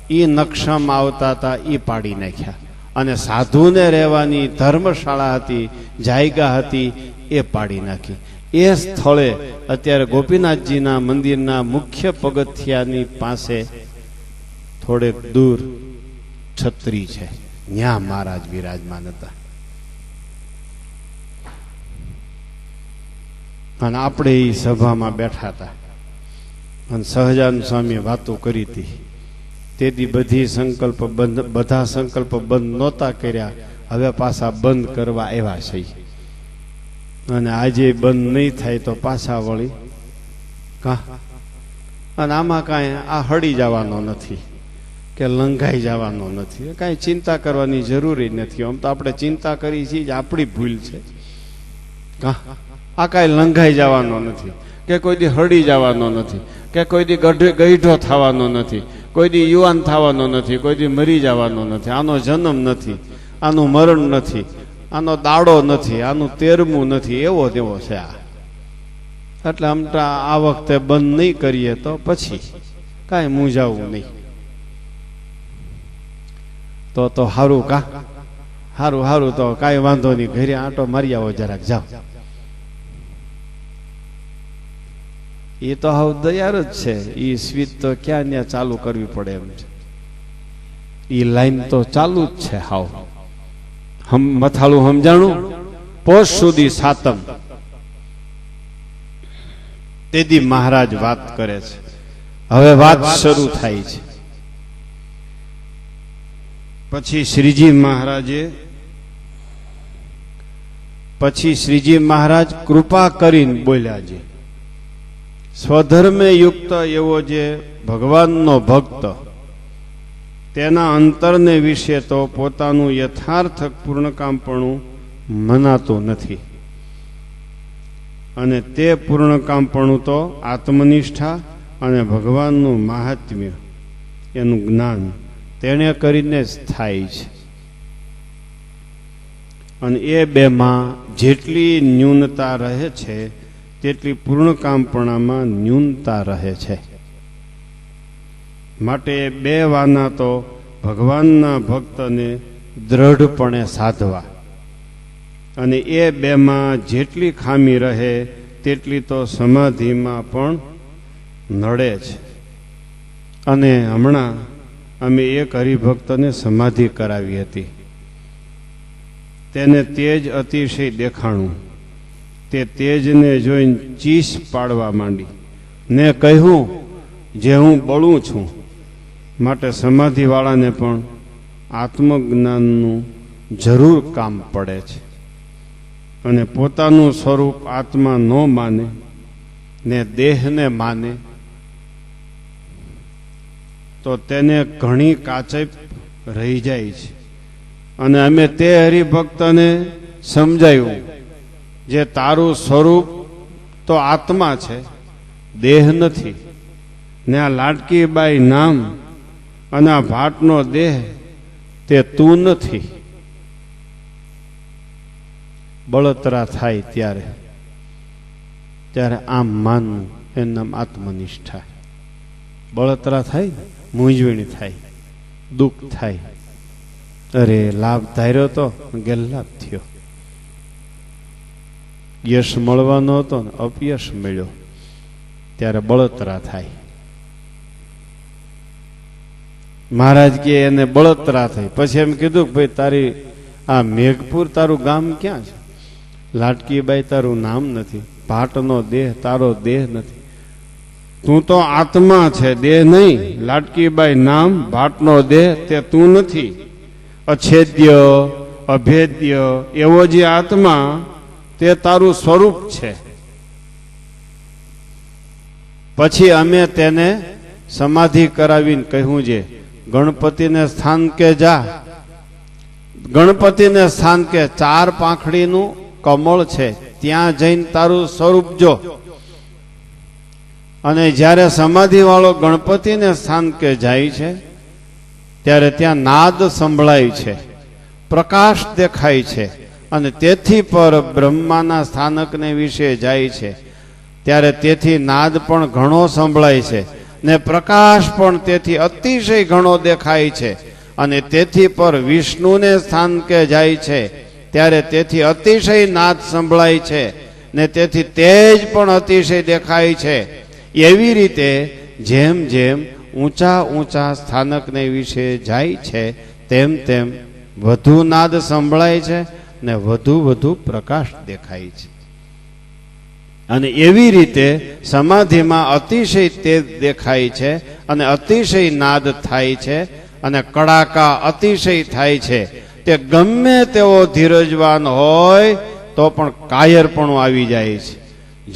એ નકશામાં આવતા હતા, એ પાડી નાખ્યા. અને સાધુને રહેવાની ધર્મશાળા હતી, જાયગા હતી, એ પાડી નાખી. એ સ્થળે અત્યારે ગોપીનાથજીના મંદિરના મુખ્ય પગથિયાની પાસે થોડેક દૂર છત્રી છે, ત્યાં મહારાજ વિરાજમાન હતા. અને આપણે એ સભામાં બેઠા હતા અને સહજાનંદ સ્વામીએ વાતો કરી હતી. તેથી બધા સંકલ્પ બંધ નહોતા કર્યા, હવે પાછા બંધ કરવા એવા છે. અને આજે બંધ નહીં થાય તો પાછા વળી અને આમાં કાંઈ આ હળી જવાનો નથી કે લંઘાઈ જવાનો નથી, કાંઈ ચિંતા કરવાની જરૂરી નથી. આમ તો આપણે ચિંતા કરી છીએ, આપણી ભૂલ છે. આ કાંઈ લંઘાઈ જવાનો નથી, કે કોઈ દી હળી જવાનો નથી, કે કોઈ દી ગઈઢો થવાનો નથી, કોઈ દી યુવાન થવાનો નથી, કોઈ દી મરી જવાનો નથી. આનો જન્મ નથી, આનું મરણ નથી, આનો દાડો નથી, આનું તેરમું નથી, એવો તેવો છે આ. એટલે આમટા આ વખતે બંધ નહીં કરીએ તો પછી કાંઈ મૂંઝાવું નહીં. તો સારું કા, સારું તો કાંઈ વાંધો નહીં, ઘરે આંટો મારી આવો જરાક, જાઓ. એ તો હાવ દયાર જ છે. એ સ્વીચ તો ક્યાં ત્યાં ચાલુ કરવી પડે એમ છે. એ લાઈન તો ચાલુ જ છે હાવ. મથાળું સમજાણું? પોષ સુધી સાતમ તેથી મહારાજ વાત કરે છે. હવે વાત શરૂ થાય છે. પછી શ્રીજી મહારાજ કૃપા કરીને બોલ્યા છે, સ્વધર્મે યુક્ત એવો જે ભગવાનનો ભક્ત, તેના અંતરને વિશે તો પોતાનું યથાર્થ પૂર્ણકામપણું મનાતું નથી. અને તે પૂર્ણકામપણું તો આત્મનિષ્ઠા અને ભગવાનનું મહાત્મ્ય, એનું જ્ઞાન તેને કરીને જ થાય છે. અને એ બેમાં જેટલી ન્યૂનતા રહે છે તેટલી પૂર્ણકામપણામાં ન્યૂનતા રહે છે. માટે બે વાના તો ભગવાનના ભક્તને દ્રઢપણે સાધવા, અને એ બેમાં જેટલી ખામી રહે તેટલી તો સમાધિમાં પણ નડે છે. અને હમણાં અમે એક હરિભક્તને સમાધિ કરાવી હતી. તેને તેજ અતિશય દેખાણું. તે તેજને જોઈને ચીસ પાડવા માંડી ને કહ્યું, જે હું બળું છું, માટે સમાધિવાળાને પણ આત્મજ્ઞાનનું જરૂર કામ પડે છે. અને પોતાનું સ્વરૂપ આત્મા ન માને ને દેહને માને તો તેને ઘણી કાચપ રહી જાય છે. અને અમે તે હરિભક્તને સમજાયું, જે તારું સ્વરૂપ તો આત્મા છે, દેહ નથી. ને આ લાડકીબાઈ નામ અને આ ભાટનો દેહ તે તું નથી. બળતરા થાય ત્યારે આમ માનવું એનું નામ આત્મનિષ્ઠા. બળતરા થાય ને, મૂંઝવણી થાય, દુઃખ થાય, અરે લાભ ધાર્યો તો ગેરલાભ થયો, યશ મળવાનો હતો ને અપયશ મળ્યો, ત્યારે બળતરા થાય. મહારાજ કે એને બળતરા થઈ. પછી એમ કીધું કે ભાઈ તારી આ મેઘપુર તારું ગામ ક્યાં છે? લાડકીબાઈ તારું નામ નથી, ભાટનો દેહ તારો દેહ નથી. તું તો આત્મા છે, દેહ નહીં. લાડકીબાઈ નામ, ભાટનો દેહ તે તું નથી. અછેદ્ય અભેદ્ય એવો જે આત્મા તે તારું સ્વરૂપ છે. પછી અમે તેને સમાધિ કરાવીને કહ્યું છે ગણપતિને સ્થાન કે જા. ગણપતિને સ્થાન કે 4 પાંખડીનું કમળ છે, ત્યાં જઈને તારું સ્વરૂપ જો. અને જ્યારે સમાધિ વાળો ગણપતિને સ્થાન કે જાય છે ત્યારે ત્યાં નાદ સંભળાય છે, પ્રકાશ દેખાય છે. અને તેથી પર બ્રહ્માના સ્થાનકને વિશે જાય છે ત્યારે તેથી નાદ પણ ઘણો સંભળાય છે ને પ્રકાશ પણ તેથી અતિશય ઘણો દેખાય છે. અને તેથી પર વિષ્ણુને સ્થાન કે જાય છે ત્યારે તેથી અતિશય નાદ સંભળાય છે ને તેથી તેજ પણ અતિશય દેખાય છે. એવી રીતે જેમ જેમ ઊંચા ઊંચા સ્થાનકને વિશે જાય છે તેમ તેમ વધુ નાદ સંભળાય છે ને વધુ વધુ પ્રકાશ દેખાય છે. અને એવી રીતે સમાધિમાં અતિશય તેજ દેખાય છે અને અતિશય નાદ થાય છે અને કડાકા અતિશય થાય છે. તે ગમે તેવો ધીરજવાન હોય તો પણ કાયરપણું આવી જાય છે.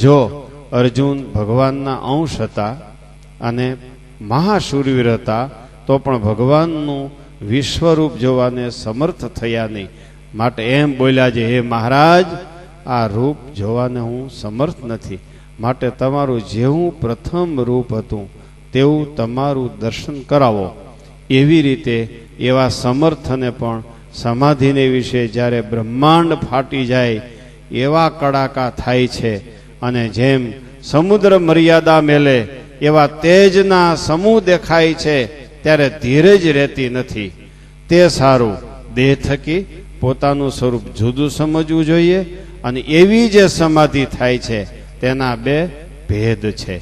જો અર્જુન ભગવાનના અંશ હતા અને મહાશૂરવીર હતા તો પણ ભગવાનનું વિશ્વરૂપ જોવાને સમર્થ થયા નહીં. માટે એમ બોલ્યા છે, હે મહારાજ, આ રૂપ જોવાને હું સમર્થ નથી. માટે તમારું જેવું પ્રથમ રૂપ હતું તેવું તમારું દર્શન કરાવો. એવી રીતે એવા સમર્થને પણ સમાધિને વિશે જ્યારે બ્રહ્માંડ ફાટી જાય એવા કડાકા થાય છે. અને જેમ સમુદ્ર મર્યાદા મેલે એવા તેજના સમૂહ દેખાય છે ત્યારે ધીરજ રહેતી નથી. તે સારું દેહ થકી પોતાનું સ્વરૂપ જુદું સમજવું જોઈએ. અને એવી જે સમાધિ થાય છે તેના 2 ભેદ છે.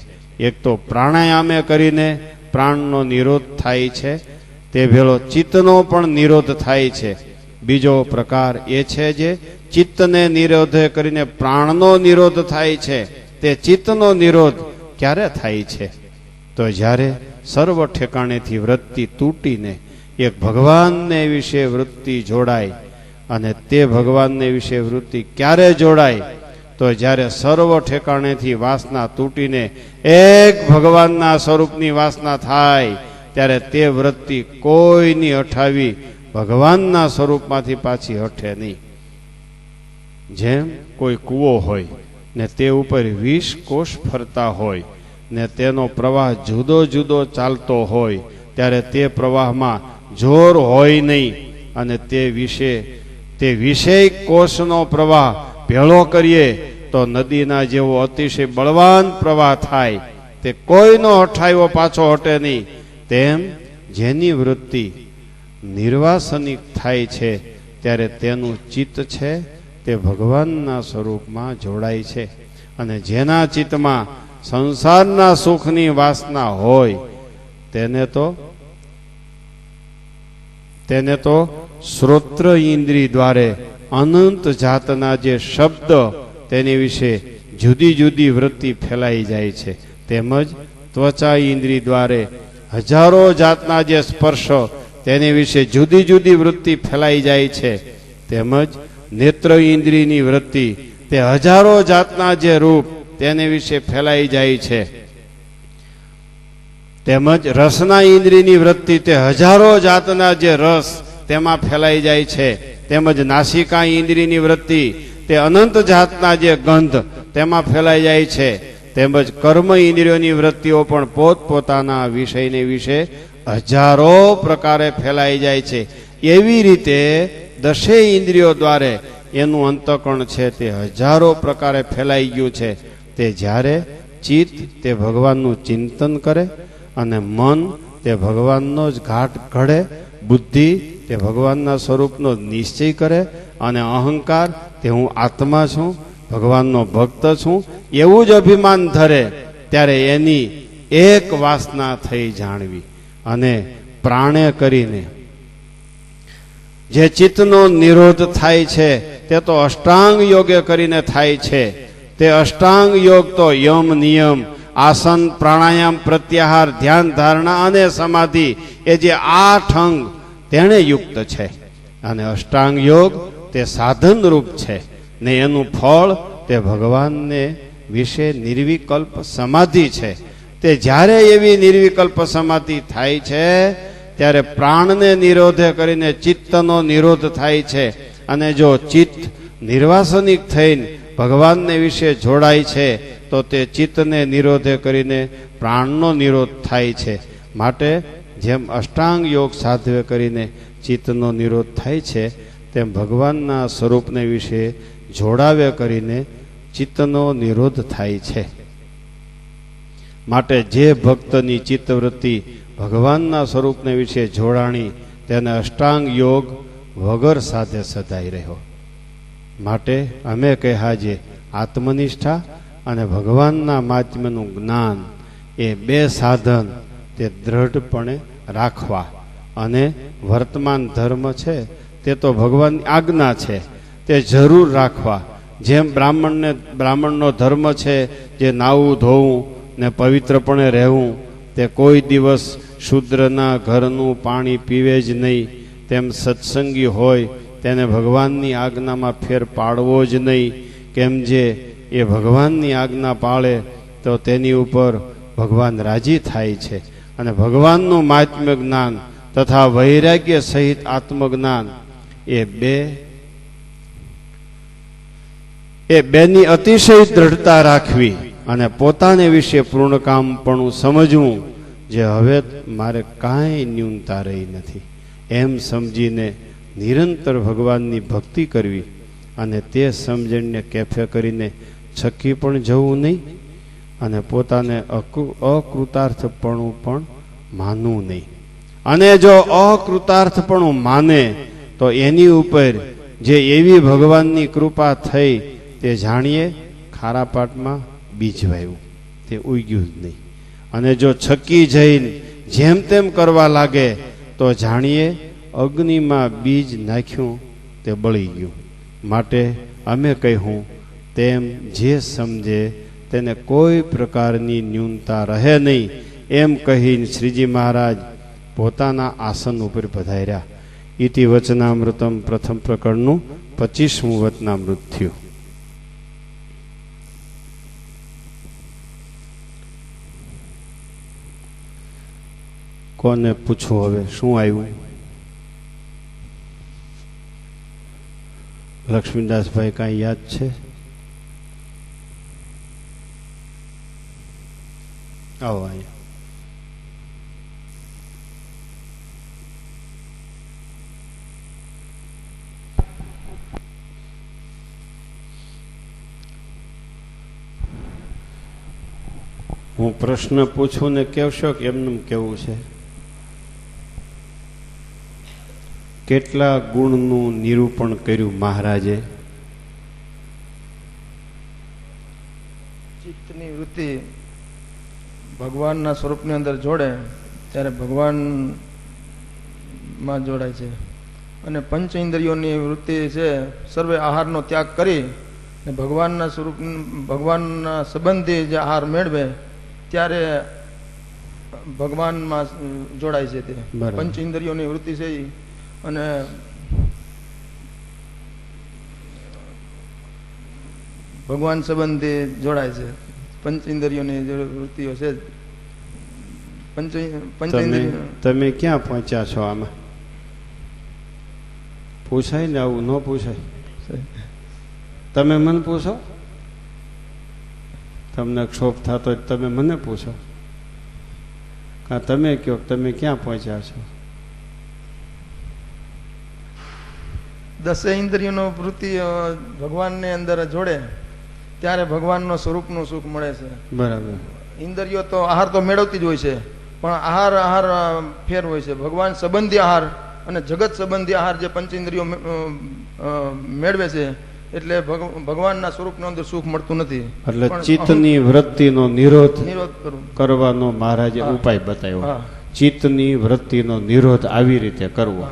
એક તો પ્રાણાયામે કરીને પ્રાણનો નિરોધ થાય છે, તે ભેળો ચિત્તનો પણ નિરોધ થાય છે. બીજો પ્રકાર એ છે જે ચિત્તને નિરોધ કરીને પ્રાણનો નિરોધ થાય છે. તે ચિત્તનો નિરોધ ક્યારે થાય છે? તો જ્યારે સર્વ ઠેકાણેથી વૃત્તિ તૂટીને એક ભગવાનને વિશે વૃત્તિ જોડાય. અને તે ભગવાનને વિશે વૃત્તિ ક્યારે જોડાય? તો જ્યારે સર્વ ઠેકાણેથી વાસના તૂટીને એક ભગવાનના સ્વરૂપની વાસના થાય ત્યારે તે વૃત્તિ કોઈની હઠાવી ભગવાનના સ્વરૂપમાંથી પાછી હઠે નહીં. જેમ કોઈ કૂવો હોય ને તે ઉપર 20 કોષ ફરતા હોય ને તેનો પ્રવાહ જુદો જુદો ચાલતો હોય ત્યારે તે પ્રવાહમાં જોર હોય નહીં. અને તે વિષય કોષનો પ્રવાહ ભેળો કરીએ તો નદીના જેવો અતિશય બળવાન પ્રવાહ થાય, તે કોઈનો હઠાયો પાછો હટે નહીં. તેમ જેની વૃત્તિ નિર્વાસનિક થાય છે ત્યારે તેનું ચિત્ત છે તે ભગવાનના સ્વરૂપમાં જોડાય છે. અને જેના ચિત્તમાં સંસારના સુખની વાસના હોય તેને તો શ્રોત્ર ઇન્દ્રિય દ્વારે અનંત જાતના જે શબ્દ તેની વિશે જુદી જુદી વૃત્તિ ફેલાઈ જાય છે. તેમજ ત્વચા ઇન્દ્રિય દ્વારે હજારો જાતના જે સ્પર્શ તેની વિશે જુદી જુદી વૃત્તિ ફેલાઈ જાય છે. તેમજ નેત્ર ઇન્દ્રિયની વૃત્તિ તે હજારો જાતના જે રૂપ તેની વિશે ફેલાઈ જાય છે. તેમજ રસના ઇન્દ્રિયની વૃત્તિ તે હજારો જાતના જે રસ તેમાં ફેલાઈ જાય છે. તેમજ નાસિકા ઇન્દ્રિયની વૃત્તિ તે અનંત જાતના જે ગંધ તેમાં ફેલાઈ જાય છે. તેમજ કર્મ ઇન્દ્રિયોની વૃત્તિઓ પણ પોતપોતાના વિષયને વિશે હજારો પ્રકારે ફેલાઈ જાય છે. એવી રીતે દશેય ઇન્દ્રિયો દ્વારે એનું અંતઃકરણ છે તે હજારો પ્રકારે ફેલાઈ ગયું છે. તે જ્યારે ચિત્ત તે ભગવાનનું ચિંતન કરે અને મન તે ભગવાનનો જ ઘાટ ઘડે, બુદ્ધિ તે ભગવાનના સ્વરૂપનો નિશ્ચય કરે અને અહંકાર તે હું આત્મા છું, ભગવાનનો ભક્ત છું એવું જ અભિમાન ધરે, ત્યારે એની એક વાસના થઈ જાણવી. અને પ્રાણે કરીને જે ચિત્તનો નિરોધ થાય છે તે તો અષ્ટાંગ યોગે કરીને થાય છે. તે અષ્ટાંગ યોગ તો યમ નિયમ, આસન, પ્રાણાયામ, પ્રત્યાહાર, ધ્યાન, ધારણા અને સમાધિ એ જે 8 અંગ તેને યુક્ત છે. અને અષ્ટાંગ યોગ તે સાધન રૂપ છે ને એનું ફળ તે ભગવાનને વિશે નિર્વિકલ્પ સમાધિ છે. તે જ્યારે એવી નિર્વિકલ્પ સમાધિ થાય છે ત્યારે પ્રાણને નિરોધે કરીને ચિત્તનો નિરોધ થાય છે. અને જો ચિત્ત નિર્વાસનિક થઈને ભગવાનને વિશે જોડાય છે તો તે ચિત્તને નિરોધે કરીને પ્રાણનો નિરોધ થાય છે. માટે જેમ અષ્ટાંગ યોગ સાધવે કરીને ચિત્તનો નિરોધ થાય છે તેમ ભગવાનના સ્વરૂપને વિશે જોડાવે કરીને ચિત્તનો નિરોધ થાય છે. માટે જે ભક્તની ચિત્તવૃત્તિ ભગવાનના સ્વરૂપને વિશે જોડાણી તેને અષ્ટાંગ યોગ વગર સાધે સદાય રહ્યો. માટે અમે કહ્યા જે આત્મનિષ્ઠા અને ભગવાનના મહાત્મ્યનું જ્ઞાન એ 2 સાધન તે દ્રઢપણે રાખવા. અને વર્તમાન ધર્મ છે તે તો ભગવાનની આજ્ઞા છે તે જરૂર રાખવા. જેમ બ્રાહ્મણનો ધર્મ છે જે નાવું ધોવું ને પવિત્રપણે રહેવું, તે કોઈ દિવસ શૂદ્રના ઘરનું પાણી પીવે જ નહીં, તેમ સત્સંગી હોય તેને ભગવાનની આજ્ઞામાં ફેર પાડવો જ નહીં. કેમ જે એ ભગવાનની આજ્ઞા પાળે તો તેની ઉપર ભગવાન રાજી થાય છે. અને ભગવાનનું મહાત્મ્ય જ્ઞાન તથા વૈરાગ્ય સહિત આત્મજ્ઞાન એ બેની અતિશય દ્રઢતા રાખવી અને પોતાને વિશે પૂર્ણકામપણું સમજવું જે હવે મારે કાંઈ ન્યૂનતા રહી નથી એમ સમજીને નિરંતર ભગવાનની ભક્તિ કરવી. અને તે સમજણને કેફે કરીને છકી પણ જવું નહીં અને પોતાને અકૃતાર્થપણું પણ માનવું નહીં. અને જો અકૃતાર્થપણું માને તો એની ઉપર જે એવી ભગવાનની કૃપા થઈ તે જાણીએ ખારા પાટમાં બીજ વાવ્યું, તે ઉગ્યું જ નહીં. અને જો છકી જઈને જેમ તેમ કરવા લાગે તો જાણીએ અગ્નિમાં બીજ નાખ્યું તે બળી ગયું. માટે અમે કહ્યું તેમ જે સમજે તેને કોઈ પ્રકારની ન્યૂનતા રહે નહીં એમ કહીને શ્રીજી મહારાજ પોતાના આસન ઉપર પધાર્યા. ઇતિ વચનામૃતમ પ્રથમ પ્રકરણનું 25મું વચનામૃત થયું. કોને પૂછવું હવે શું આવ્યું? લક્ષ્મીદાસભાઈ કાંઈ યાદ છે? આવો અહીંયા. હું પ્રશ્ન પૂછું ને કહેશો કે એમનું કેવું છે? કેટલા ગુણનું નિરૂપણ કર્યું મહારાજે? ચિત્તની વૃત્તિ ભગવાનના સ્વરૂપની અંદર જોડે ત્યારે ભગવાનમાં જોડાય છે. અને પંચ ઇન્દ્રિયોની વૃત્તિ છે સર્વે આહારનો ત્યાગ કરી ને ભગવાનના સ્વરૂપ ભગવાનના સંબંધી જે આહાર મેળવે ત્યારે ભગવાનમાં જોડાય છે. તે પંચ ઇન્દ્રિયોની વૃત્તિ છે અને ભગવાન સંબંધી જોડાય છે. પંચ ઇન્દ્રિયોની જે વૃત્તિઓ છે તમે ક્યાં પહોંચ્યા છો? આમાં પૂછાય ને, આવું ન પૂછાય. તમે મને પૂછો. તમને ક્ષોભ થતો હોય તમે મને પૂછો, કાં તમે કહો તમે ક્યાં પહોંચ્યા છો? દસે ઇન્દ્રિયોનો વૃત્તિ ભગવાનને અંદર જોડે ત્યારે ભગવાનનો સ્વરૂપનું સુખ મળે છે. બરાબર. ઇન્દ્રિયો તો આહાર તો મેળવતી જ હોય છે, પણ આહાર ફેર હોય છે. ભગવાન સંબંધી આહાર અને જગત સંબંધી આહાર જે પંચેન્દ્રિયો મેળવે છે એટલે ભગવાનના સ્વરૂપનું અંદર સુખ મળતું નથી. એટલે ચિત્તની વૃત્તિનો નિરોધ કરું કરવાનો મહારાજે ઉપાય બતાવ્યો. ચિત્તની વૃત્તિનો નિરોધ આવી રીતે કરવો.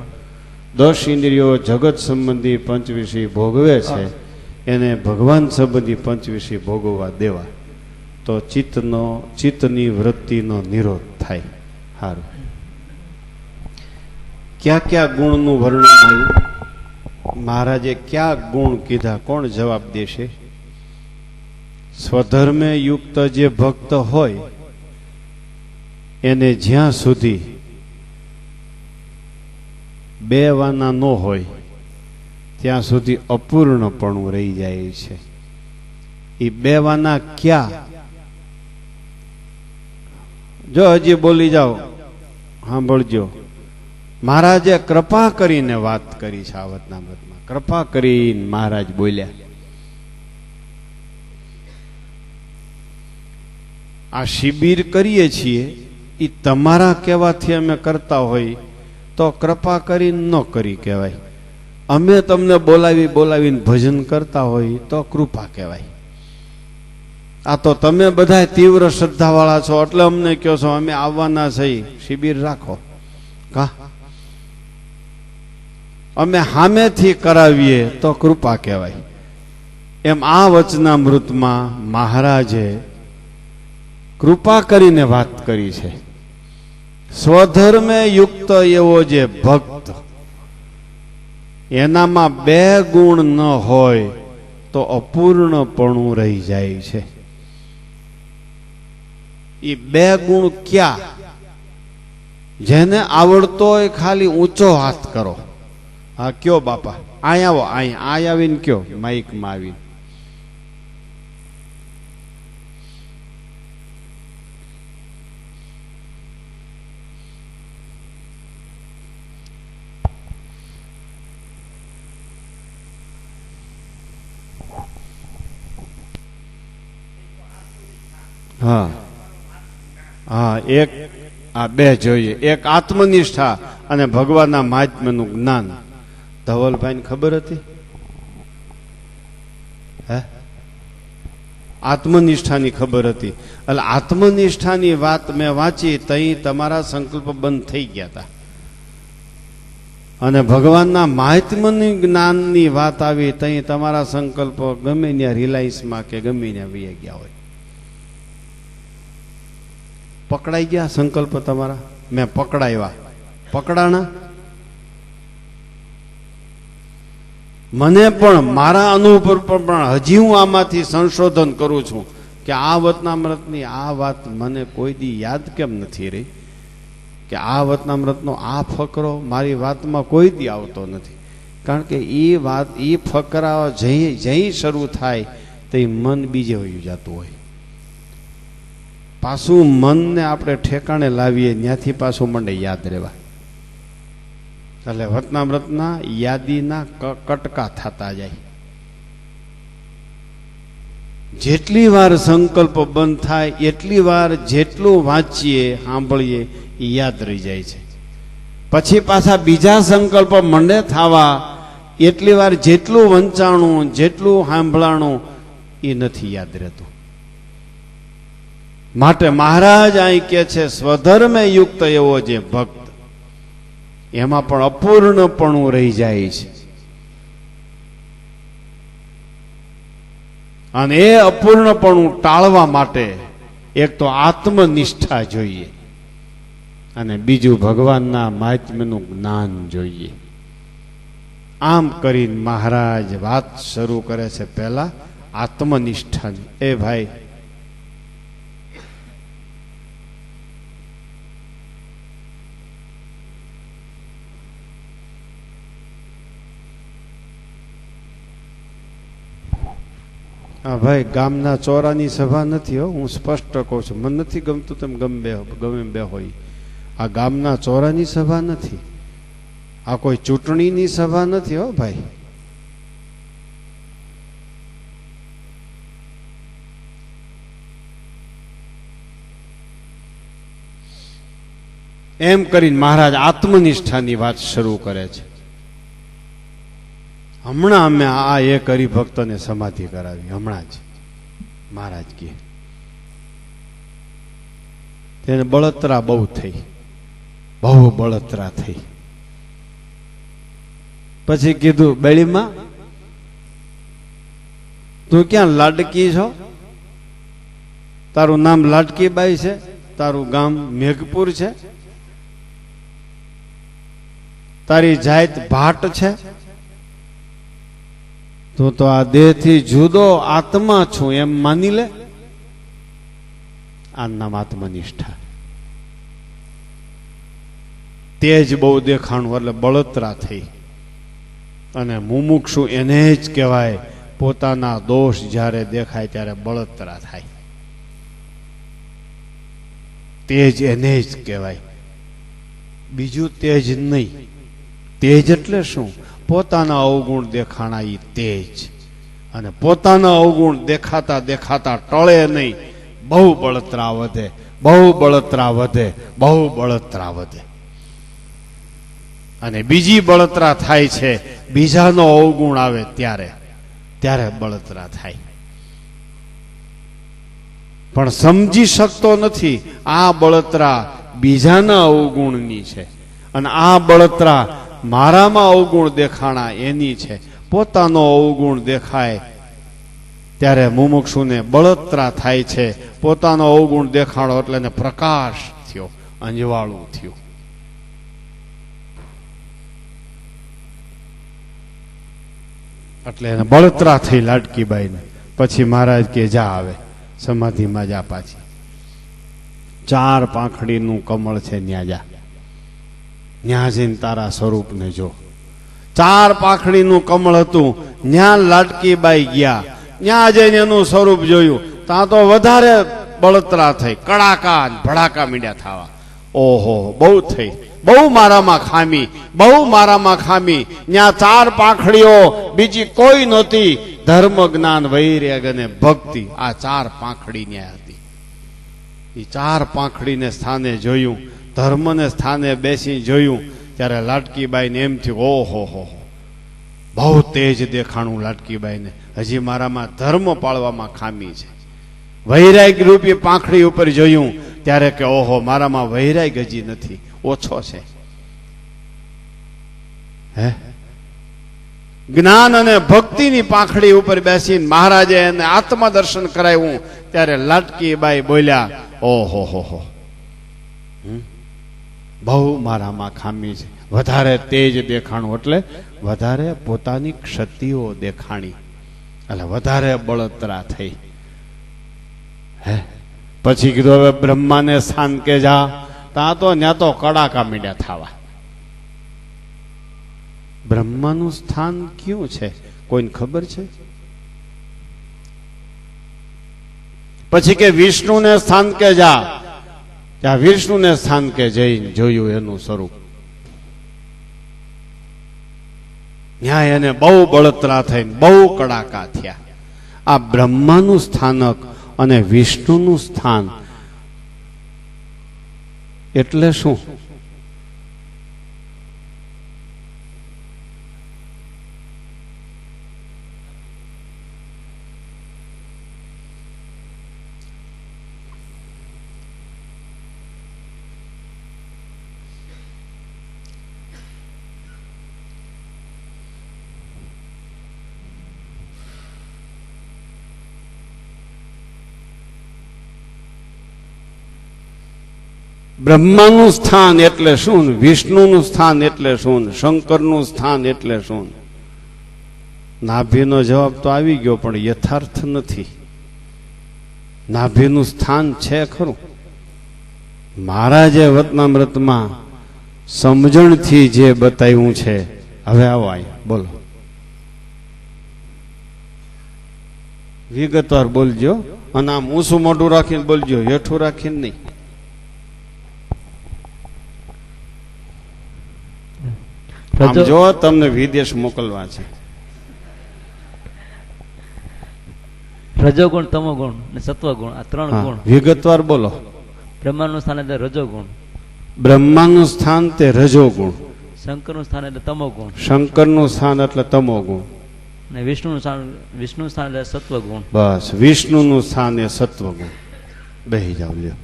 10 ઇન્દ્રિયો જગત સંબંધી પંચવિષય ભોગવે છે, એને ભગવાન સંબંધી પંચવિષય ભોગવવા દેવા, તો ચિત્તની વૃત્તિનો નિરોધ થાય. સારું. ક્યાં ક્યાં ગુણનું વર્ણન આવ્યું? મહારાજે ક્યાં ગુણ કીધા? કોણ જવાબ દેશે? સ્વધર્મે યુક્ત જે ભક્ત હોય એને જ્યાં સુધી બે વાના ન હોય ત્યાં સુધી અપૂર્ણપણું રહી જાય છે. એ બે વાના ક્યાં? જો હજી બોલી જાઓ, સાંભળજો. મહારાજે કૃપા કરીને વાત કરી છે. આ વતનામૃતમાં કૃપા કરીને મહારાજ બોલ્યા. આ શિબિર કરીએ છીએ એ તમારા કહેવાથી અમે કરતા હોય તો કૃપા કરીને ન કરી કહેવાય. અમે તમને બોલાવીને ભજન કરતા હોય તો કૃપા કહેવાય. આ તો તમે બધા તીવ્ર શ્રદ્ધાવાળા છો એટલે અમને કહો છો અમે આવવાના છીએ, શિબિર રાખો. કા અમે સામેથી કરાવીએ તો કૃપા કહેવાય. એમ આ વચનામૃતમાં મહારાજે કૃપા કરીને વાત કરી છે. સ્વધર્મે યુક્ત એવો જે ભક્ત, એનામાં બે ગુણ ન હોય તો અપૂર્ણપણું રહી જાય છે. એ બે ગુણ ક્યાં? જેને આવડતો હોય ખાલી ઊંચો હાથ કરો. હા કયો બાપા, અહીં આવો, અહીં આવીને કયો, માઇકમાં આવીને. હા હા, એક આ બે જોઈએ. એક આત્મનિષ્ઠા અને ભગવાનના મહાત્મ્યનું જ્ઞાન. ધવલભાઈ ખબર હતી? હે, આત્મનિષ્ઠાની ખબર હતી. એટલે આત્મનિષ્ઠાની વાત મેં વાંચી તઈ તમારા સંકલ્પ બંધ થઈ ગયા હતા, અને ભગવાનના મહાત્મ્યની જ્ઞાનની વાત આવી તઈ તમારા સંકલ્પ ગમે ત્યાં રિલાયન્સમાં કે ગમે ત્યાં વહી ગયા હોય. પકડાઈ ગયા સંકલ્પ તમારા? મેં પકડાવ્યા, પકડાણા? મને પણ મારા અનુભવ પર પણ હજી હું આમાંથી સંશોધન કરું છું કે આ વતનામૃતની આ વાત મને કોઈ દી યાદ કેમ નથી રહી, કે આ વતનામૃતનો આ ફકરો મારી વાતમાં કોઈ દી આવતો નથી. કારણ કે એ વાત, એ ફકરા જઈ શરૂ થાય તો એ મન બીજે વયું જતું હોય. પાછું મનને આપણે ઠેકાણે લાવીએ ત્યાંથી પાછું મને યાદ રહેવા. એટલે વતનામૃતના યાદીના કટકા થતા જાય. જેટલી વાર સંકલ્પ બંધ થાય એટલી વાર જેટલું વાંચીએ સાંભળીએ એ યાદ રહી જાય છે. પછી પાછા બીજા સંકલ્પ મંડે થવા એટલી વાર જેટલું વંચાણું જેટલું સાંભળાણું એ નથી યાદ રહેતું. માટે મહારાજ અહીં કે છે સ્વધર્મે યુક્ત એવો જે ભક્ત, એમાં પણ અપૂર્ણપણું રહી જાય છે. અને એ અપૂર્ણપણું ટાળવા માટે એક તો આત્મનિષ્ઠા જોઈએ અને બીજું ભગવાનના મહાત્મ્યનું જ્ઞાન જોઈએ. આમ કરીને મહારાજ વાત શરૂ કરે છે પહેલા આત્મનિષ્ઠાની. એ ભાઈ, હા ભાઈ, ગામના ચોરાની સભા નથી હો, હું સ્પષ્ટ કહું છું. મને નથી ગમતું તમે ગમે બે હોય. આ ગામના ચોરાની સભા નથી, આ કોઈ ચૂંટણીની સભા નથી હો ભાઈ. એમ કરીને મહારાજ આત્મનિષ્ઠાની વાત શરૂ કરે છે. હમણાં અમે આ એક હરિભક્તને સમાધિ કરાવી, હમણાં જ મહારાજ કહે. તેને બળતરા બહુ થઈ, બહુ બળતરા થઈ. પછી કીધું, બેળીમાં તું ક્યાં લાડકી છો? તારું નામ લાડકીબાઈ છે? તારું ગામ મેઘપુર છે? તારી જાત ભાટ છે? તું તો આ દેહથી જુદો આત્મા છું એમ માની લે. આ નામ આત્મનિષ્ઠા. તેજ બહુ દેખાણું એટલે બળતરા થઈ. અને મુમુક્ષુ એને જ કહેવાય, પોતાના દોષ જ્યારે દેખાય ત્યારે બળતરા થાય. તેજ એને જ કહેવાય, બીજું તેજ નહીં. તેજ એટલે શું? પોતાના અવગુણ દેખાણા ઈ તેજ. અને પોતાના અવગુણ દેખાતા દેખાતા ટળે નહીં. બહુ બળતરા વધે, બહુ બળતરા વધે, બહુ બળતરા વધે. અને બીજી બળતરા થાય છે, બીજાનો અવગુણ આવે ત્યારે બળતરા થાય. પણ સમજી શકતો નથી આ બળતરા બીજાના અવગુણની છે, અને આ બળતરા મારામાં અવગુણ દેખાણા એની છે. પોતાનો અવગુણ દેખાય ત્યારે મુમુક્ષુને બળતરા થાય છે. પોતાનો અવગુણ દેખાડો એટલે એને પ્રકાશ થયો, અંજવાળું થયું. એટલે એને બળતરા થઈ લાડકીબાઈને. પછી મહારાજ કે જા, આવે સમાધિમાં જા પાછી. 4 પાંખડીનું કમળ છે, ન્યા જા. ન્યા જઈને તારા સ્વરૂપને જો. 4 પાંખડીનું કમળ હતું, ન્યા લાડકીબાઈ ગયા. ન્યા જઈને એનું સ્વરૂપ જોયું, ત્યાં તો વધારે બળતરા થઈ. કડાકા ભડાકા મીડ્યા થવા. ઓહો, બહુ થઈ, બહુ મારામાં ખામી, બહુ મારામાં ખામી. ન્યા 4 પાંખડીઓ બીજી કોઈ નહોતી. ધર્મ, જ્ઞાન, વૈરાગ અને ભક્તિ, આ 4 પાંખડી ન્યા હતી. એ 4 પાંખડીને સ્થાને જોયું, ધર્મને સ્થાને બેસી જોયું, ત્યારે લાડકીબાઈને એમ થયું, ઓહો હો, બહુ તેજ દેખાણું લાડકીબાઈને. હજી મારામાં ધર્મ પાળવામાં ખામી છે. વૈરાગ રૂપી પાંખડી ઉપર જોયું ત્યારે કે ઓહો, મારામાં વૈરાગ હજી નથી, ઓછો છે. હે, જ્ઞાન અને ભક્તિની પાંખડી ઉપર બેસીને મહારાજે એને આત્મદર્શન કરાવ્યું ત્યારે લાડકીબાઈ બોલ્યા, ઓહો હો, બહુ મારામાં ખામી છે. વધારે તેજ દેખાણું એટલે વધારે પોતાની ક્ષતિઓ દેખાણી, એટલે વધારે બળતરા થઈ. હે, પછી કીધું હવે બ્રહ્માને સ્થાન કે જા. ત્યાં તો કડાકા મીડ્યા થવા. બ્રહ્માનું સ્થાન ક્યું છે કોઈને ખબર છે? પછી કે વિષ્ણુને સ્થાન કે જા. ત્યાં વિષ્ણુને સ્થાન કે જઈને જોયું એનું સ્વરૂપ. ન્યાય એને બહુ બળતરા થઈને બહુ કડાકા થયા. આ બ્રહ્માનું સ્થાનક અને વિષ્ણુનું સ્થાન એટલે શું? બ્રહ્માનું સ્થાન એટલે શું? વિષ્ણુનું સ્થાન એટલે શું? શંકરનું સ્થાન એટલે શું? નાભીનો જવાબ તો આવી ગયો, પણ યથાર્થ નથી. નાભીનું સ્થાન છે ખરું. મહારાજે વતનામૃતમાં સમજણથી જે બતાવ્યું છે, હવે આવો અહીંયા બોલો. વિગતવાર બોલજો, અને આમ ઊંચું મોઢું રાખીને બોલજો, હેઠું રાખીને નહીં. આમ જો તમને વિદેશ મોકલવા છે. રજોગુણ, તમોગુણ ને સત્વગુણ, આ 3 ગુણ. વિગતવાર બોલો. બ્રહ્માનું સ્થાન એટલે રજોગુણ, બ્રહ્માનું સ્થાન તે રજોગુણ, શંકરનું સ્થાન એટલે તમોગુણ, શંકરનું સ્થાન એટલે તમોગુણ, અને વિષ્ણુનું સ્થાન એટલે સત્વગુણ. બસ વિષ્ણુનું સ્થાન એ સત્વગુણ. બેહી જાવ લ્યો.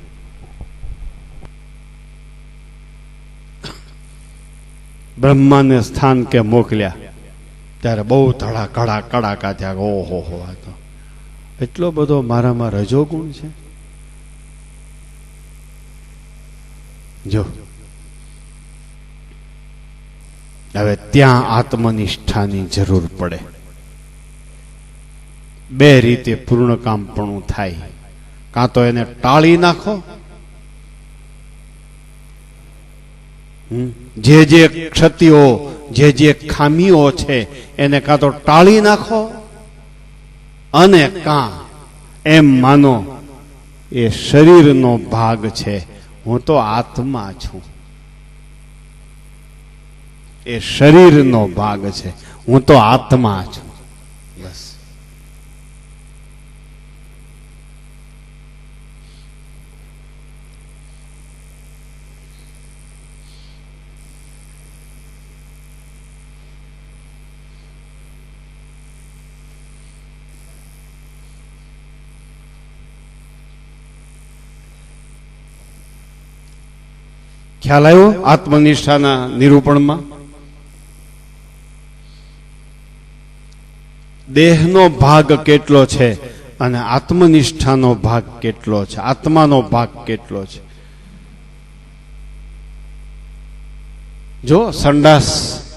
બ્રહ્માને સ્થાન કે મોકલ્યા ત્યારે બહુ કડાકા થયા. ઓહો હો, આ તો એટલો બધો મારામાં રજોગુણ છે. જો હવે ત્યાં આત્મનિષ્ઠાની જરૂર પડે. 2 રીતે પૂર્ણ કામપણું થાય. કાં તો એને ટાળી નાખો, જે ક્ષતિઓ, જે ખામીઓ છે એને કાં તો ટાળી નાખો, અને કાં એમ માનો એ શરીરનો ભાગ છે, હું તો આત્મા છું. એ શરીરનો ભાગ છે, હું તો આત્મા છું. બસ. ખ્યાલ આવ્યો આત્મનિષ્ઠાના નિરૂપણમાં? દેહનો ભાગ કેટલો છે અને આત્મનિષ્ઠાનો ભાગ કેટલો છે, આત્માનો ભાગ કેટલો છે. જો સંડાસ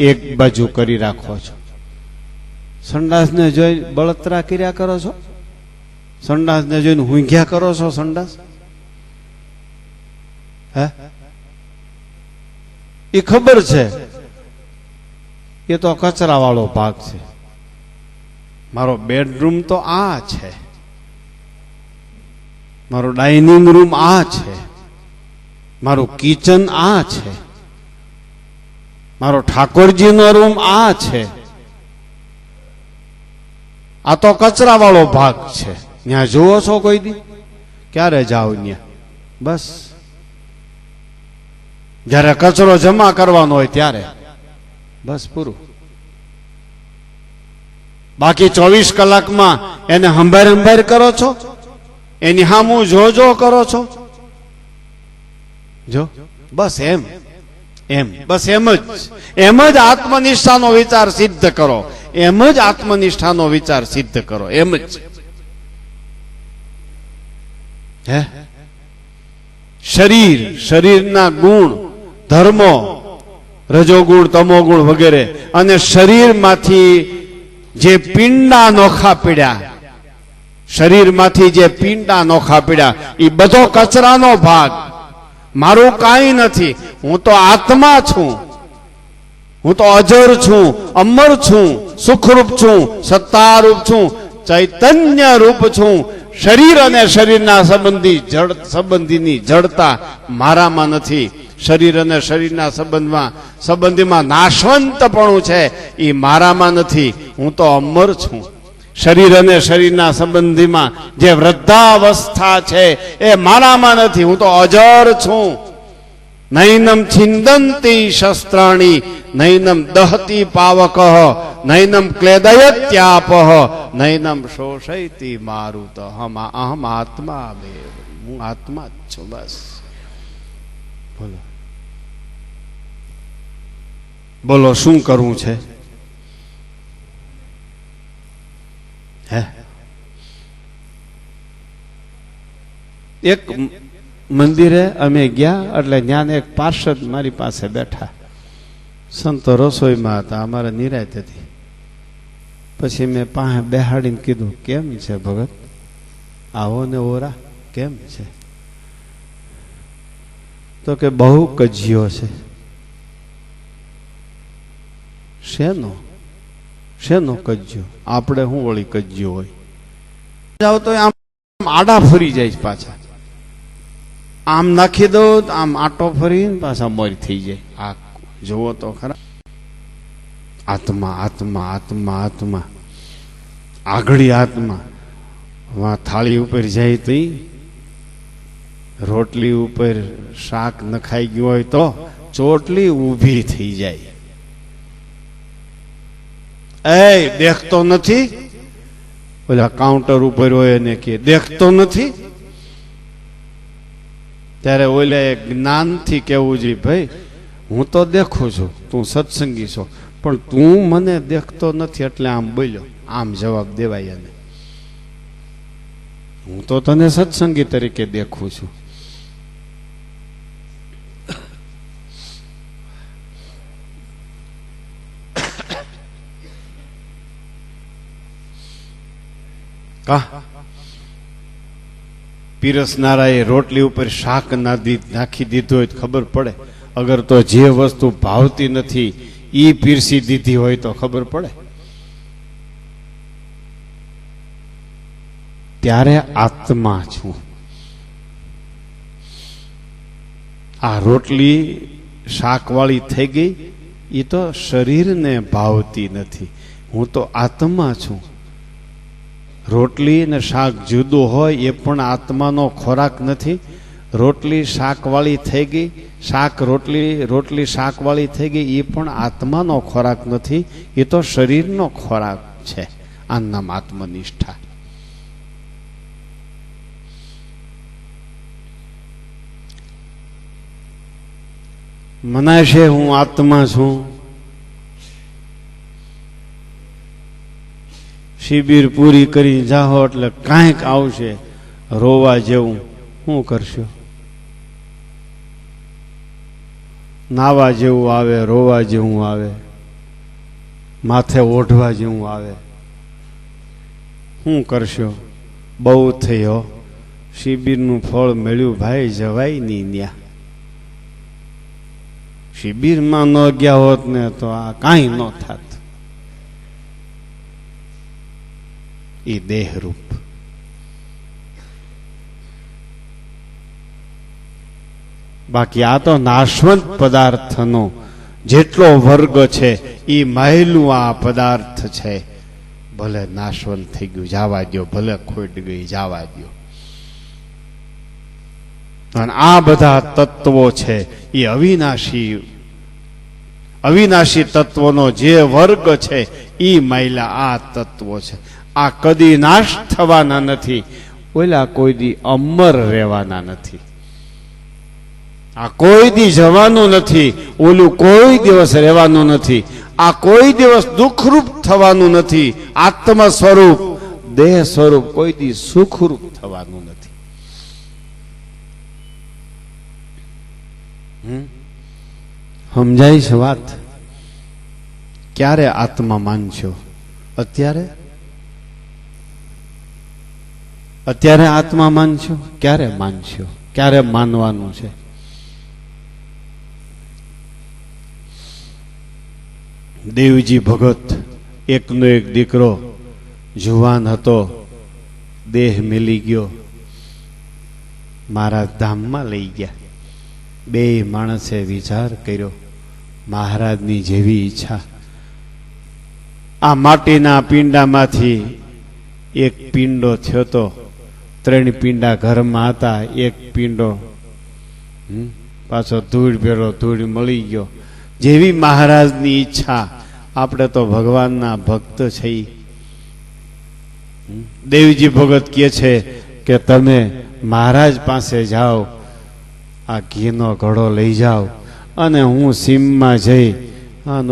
એક બાજુ કરી રાખો છો, સંડાસને જોઈ બળતરા કર્યા કરો છો, સંડાસને જોઈને ઊંઘ્યા કરો છો. સંડાસ હે, એ ખબર છે એ તો કચરા વાળો ભાગ છે. મારો બેડરૂમ તો આ છે, મારો ડાઇનિંગ રૂમ આ છે, મારું કિચન આ છે, મારો ઠાકોરજીનો રૂમ આ છે. આ તો કચરા વાળો ભાગ છે. ત્યાં જુઓ છો કોઈ દી? ક્યારે જાઓ ત્યાં? બસ જ્યારે કચરો જમા કરવાનો હોય ત્યારે. બસ પૂરું. બાકી 24 કલાકમાં એને હંભાર કરો છો, એની સામું જો કરો છો. જો બસ બસ એમ જ આત્મનિષ્ઠાનો વિચાર સિદ્ધ કરો. એમ જ આત્મનિષ્ઠાનો વિચાર સિદ્ધ કરો. એમ જ. હે, શરીરના ગુણ, ધર્મો, રજોગુણ, તમોગુણ વગેરે, અને શરીરમાંથી જે પિંડા નોખા પીડ્યા, શરીરમાંથી જે પિંડા નોખા પીડ્યા, એ બધો કચરાનો ભાગ. મારું કાંઈ નથી. હું તો આત્મા છું. હું તો અજર છું, અમર છું, સુખરૂપ છું, સત્તારૂપ છું, ચૈતન્ય રૂપ છું. શરીર અને શરીરના સંબંધીની જડતા મારામાં નથી. શરીર અને શરીરના સંબંધીમાં નાશવંતપણું છે, એ મારામાં નથી. હું તો અમર છું. શરીર અને શરીરના સંબંધીમાં જે વૃદ્ધાવસ્થા છે એ મારામાં નથી. હું તો અજર છું. નૈનમ છિંદંતી શસ્ત્રાણી, નૈનમ દહતી પાવક, નૈનમ ક્લેદયત્યાપ, નૈનમ શોષયતી મારુત. અહમ આત્મા, હું આત્મા જ છું. બસ બોલો શું કરવું છે? હે, એક મંદિરે અમે ગયા એટલે ત્યાં એક પાર્ષદ મારી પાસે બેઠા. સંતો રસોઈમાં હતા, અમારે નિરાયત હતી. પછી મેં પાસે બેહાડીને કીધું, કેમ છે ભગત? આવો ને ઓરા, કેમ છે? તો કે બહુ કજિયો છે. શેનો કજ્યો? આપણે શું વળી કજ્યો હોય? જાઓ તો આમ આડા ફરી જાય છે પાછા. આમ નાખી દો આમ આટો ફરીને પાછા મોર થઈ જાય. આ જુઓ તો ખરા. આત્મા આત્મા આત્મા આત્મા આગળી આત્મા. થાળી ઉપર જાય તો રોટલી ઉપર શાક નખાઈ ગયું હોય તો ચોટલી ઊભી થઈ જાય. એ દેખતો નથી? ઓલા કાઉન્ટર ઉપર હોય અને કે દેખતો નથી? ત્યારે ઓલા જ્ઞાનથી કેવું જોઈએ, ભાઈ હું તો દેખું છું, તું સત્સંગી છો, પણ તું મને દેખતો નથી એટલે આમ બોલ્યો. આમ જવાબ દેવાય એને. હું તો તને સત્સંગી તરીકે દેખું છું. પીરસનારાએ રોટલી ઉપર શાક નાખી દીધું હોય તો ખબર પડે. અગર તો જે વસ્તુ ભાવતી નથી ઈ પીરસી દીધી હોય તો ખબર પડે. ત્યારે આત્મા છું. આ રોટલી શાકવાળી થઈ ગઈ એ તો શરીરને ભાવતી નથી. હું તો આત્મા છું. રોટલી અને શાક જુદું હોય એ પણ આત્માનો ખોરાક નથી. રોટલી શાકવાળી થઈ ગઈ, શાક રોટલી શાકવાળી થઈ ગઈ એ પણ આત્માનો ખોરાક નથી. એ તો શરીરનો ખોરાક છે. આનું નામ આત્મનિષ્ઠા. મનાશે હું આત્મા છું. શિબિર પૂરી કરી જાઓ એટલે કાંઈક આવશે રોવા જેવું. શું કરશો? નાવા જેવું આવે, રોવા જેવું આવે, માથે ઓઢવા જેવું આવે. શું કરશો? બહુ થયો, શિબિરનું ફળ મળ્યું ભાઈ, જવાય નહીં ન્યા. શિબિરમાં ન ગયા હોત ને તો આ કાંઈ ન થાત. એ દેહરૂપ. બાકી આ તો નાશવંત પદાર્થનો જેટલો વર્ગ છે એ મહેલું આ પદાર્થ છે. ભલે નાશવંત થઈ ગયું જવા દો, ભલે ખોટ ગઈ જવા દો. અને આ બધા તત્વો છે એ અવિનાશી તત્વોનો જે વર્ગ છે એ મહિલા આ તત્વો છે. આ કદી નાશ થવાના નથી. ઓલા કોઈ દી અમર રહેવાના નથી. આ કોઈ દી જવાનું નથી. ઓલું કોઈ દિવસ રહેવાનું નથી. આ કોઈ દિવસ દુઃખરૂપ થવાનું નથી. આત્મ સ્વરૂપ દેહ સ્વરૂપ કોઈ દી સુખરૂપ થવાનું નથી. સમજાય છે વાત? ક્યારે આત્મા માનશો? અત્યારે આત્મા માનશો? ક્યારે માનશો? ક્યારે માનવાનું છે? દેવજી ભગત એકનો એક દીકરો જુવાન હતો, દેહ મિલી ગયો, મહારાજ ધામમાં લઈ ગયા. બે માણસે વિચાર કર્યો, મહારાજની જેવી ઈચ્છા. આ માટીના પિંડામાંથી એક પિંડો થયો તો, 3 પિંડા ઘરમાં હતા, એક પિંડો પાછો ધૂળ ભેળો ધૂળ મળી ગયો. જેવી મહારાજની ઈચ્છા. આપણે તો ભગવાનના ભક્ત છીએ. દેવજી ભગત કહે છે કે તમે મહારાજ પાસે જાઓ, આ ઘીનો ઘડો લઈ જાઓ અને હું સીમમાં જઈ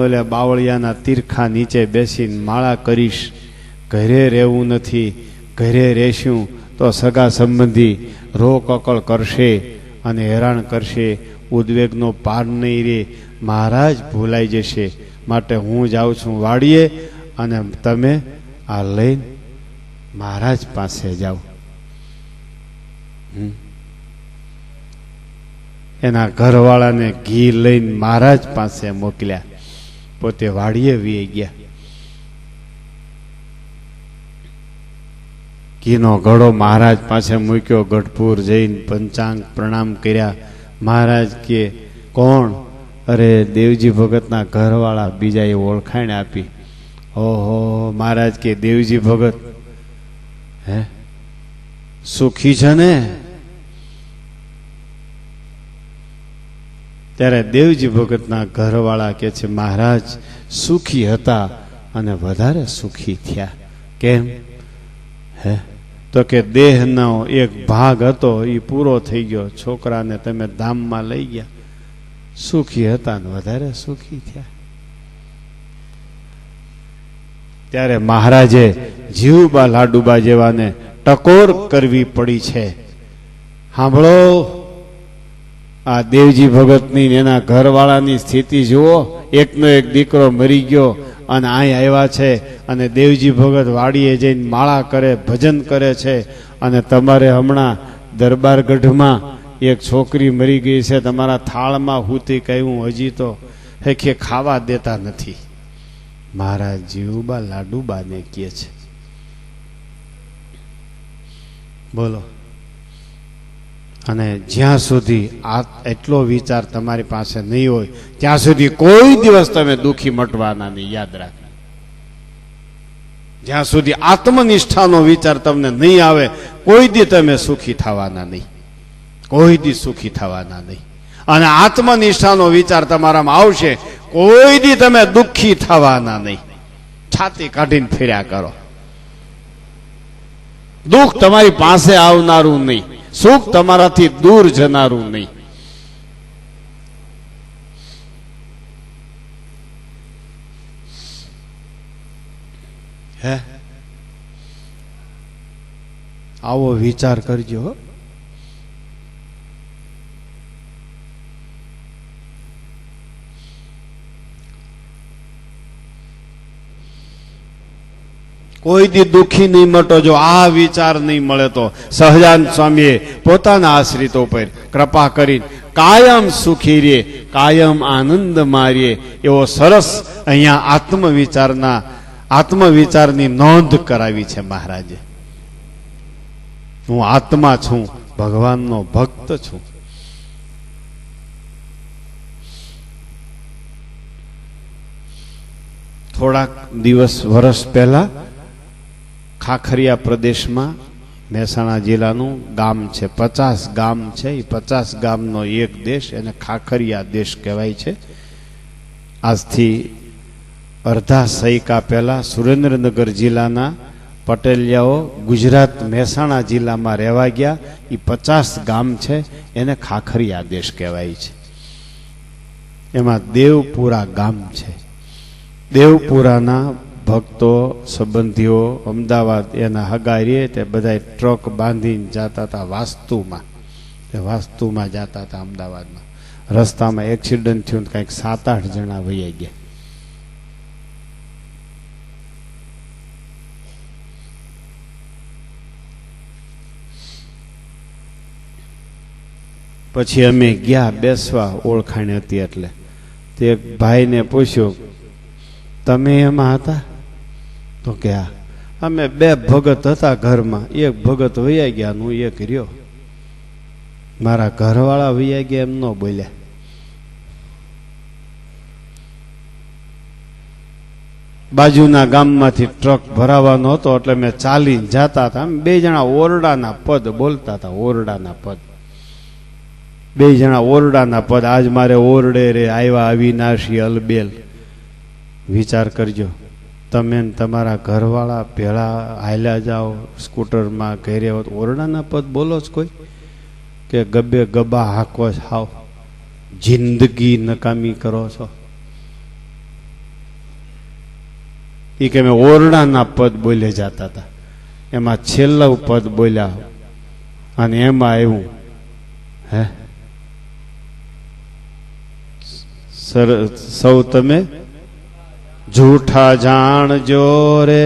ઓલા બાવળિયાના તીરખા નીચે બેસીને માળા કરીશ. ઘરે રહેવું નથી. ઘરે રહેશું તો સગા સંબંધી રોકકળ કરશે અને હેરાન કરશે. ઉદ્વેગનો પાર નહીં રહે. મહારાજ ભૂલાઈ જશે. માટે હું જાઉં છું વાડીએ અને તમે આ લઈને મહારાજ પાસે જાઓ. એના ઘરવાળાને ઘી લઈને મહારાજ પાસે મોકલ્યા. પોતે વાડીએ વી ગયા. ઘીનો ઘડો મહારાજ પાસે મૂક્યો, ગઢપુર જઈને પંચાંગ પ્રણામ કર્યા. મહારાજ કે કોણ? અરે દેવજી ભગતના ઘરવાળા. બીજાએ ઓળખાણ આપી. ઓહો. મહારાજ કે દેવજી ભગત હે સુખી છે ને? ત્યારે દેવજી ભગતના ઘરવાળા કે છે મહારાજ સુખી હતા અને વધારે સુખી થયા. કેમ? હે તો કે દેહનો એક ભાગ હતો એ પૂરો થઈ ગયો, છોકરાને તમે ધામમાં લઈ ગયા, સુખી હતા ને વધારે સુખી થયા. ત્યારે મહારાજે જીવબા લાડુબા જેવાને ટકોર કરવી પડી છે. સાંભળો, આ દેવજી ભગતની એના ઘરવાળાની સ્થિતિ જુઓ. એકનો એક દીકરો મરી ગયો અને અહીં આવ્યા છે અને દેવજી ભગત વાડીએ જઈને માળા કરે, ભજન કરે છે. અને તમારે હમણાં દરબારગઢમાં એક છોકરી મરી ગઈ છે, તમારા થાળમાં હુતી કહ્યું હજી તો હેખે ખાવા દેતા નથી. મહારાજ જીવબા લાડુબાને કહે છે. બોલો. અને જ્યાં સુધી આ એટલો વિચાર તમારી પાસે નહીં હોય ત્યાં સુધી કોઈ દિવસ તમે દુઃખી મટવાના નહીં. યાદ રાખો. જ્યાં સુધી આત્મનિષ્ઠાનો વિચાર તમને નહીં આવે કોઈ દી તમે સુખી થવાના નહીં. કોઈ દી સુખી થવાના નહીં. અને આત્મનિષ્ઠાનો વિચાર તમારામાં આવશે કોઈ દી તમે દુઃખી થવાના નહીં. છાતી કાઢીને ફેર્યા કરો. દુઃખ તમારી પાસે આવનારું નહીં, સુખ તમારાથી દૂર જનારું નહીં. હે આવો વિચાર કરજો. કોઈ દી દુઃખી નહીં મટો જો આ વિચાર નહીં મળે તો. સહજાનંદ સ્વામીએ પોતાના આશ્રિતો પર કૃપા કરી કાયમ સુખી રે, કાયમ આનંદ મારીએ એવો સરસ અહીંયા આત્મવિચારની નોંધ કરાવી છે મહારાજે. હું આત્મા છું, ભગવાનનો ભક્ત છું. થોડાક વર્ષ પહેલા ખાખરિયા પ્રદેશમાં મહેસાણા જિલ્લાનું ગામ છે, 50 ગામ છે. એ 50 ગામનો એક દેશ, એને ખાખરિયા દેશ કહેવાય છે. આજથી અડધા સૈકા પહેલા સુરેન્દ્રનગર જિલ્લાના પટેલિયાઓ ગુજરાત મહેસાણા જિલ્લામાં રહેવા ગયા. એ 50 ગામ છે, એને ખાખરિયા દેશ કહેવાય છે. એમાં દેવપુરા ગામ છે. દેવપુરાના ભક્તો સંબંધીઓ અમદાવાદ એના હગારીએ તે બધા ટ્રક બાંધીને જતા હતા વાસ્તુમાં જતા હતા અમદાવાદમાં. રસ્તામાં એક્સિડન્ટ થયું, કંઈક 7-8 જણા વહી ગયા. પછી અમે ગયા બેસવા, ઓળખાણ હતી એટલે. તે એક ભાઈને પૂછ્યું તમે એમાં હતા? તો કે અમે 2 ભગત હતા ઘરમાં, એક ભગત વૈયા ગયા, હું એક રહ્યો. મારા ઘરવાળા વૈયા ગયા એમ ન બોલ્યા. બાજુના ગામમાંથી ટ્રક ભરાવાનો હતો એટલે મેં ચાલીને જતા હતા. 2 જણા ઓરડાના પદ બોલતા હતા, ઓરડાના પદ. 2 જણા ઓરડાના પદ. આજ મારે ઓરડે રે આવ્યા અવિનાશી અલબેલ. વિચાર કરજો, તમે તમારા ઘરવાળા ભેળા હાલ્યા જાઓ સ્કૂટરમાં, ઘરે ઓરડાના પદ બોલો જ કોઈ? કે ગબ્બે ગબા હાકો હાવ જિંદગી નકામી કરો છો? એ કે મેં ઓરડાના પદ બોલે જતા હતા. એમાં છેલ્લું પદ બોલ્યા અને એમાં આવ્યું હે સૌ તમે જૂઠા જાણજો રે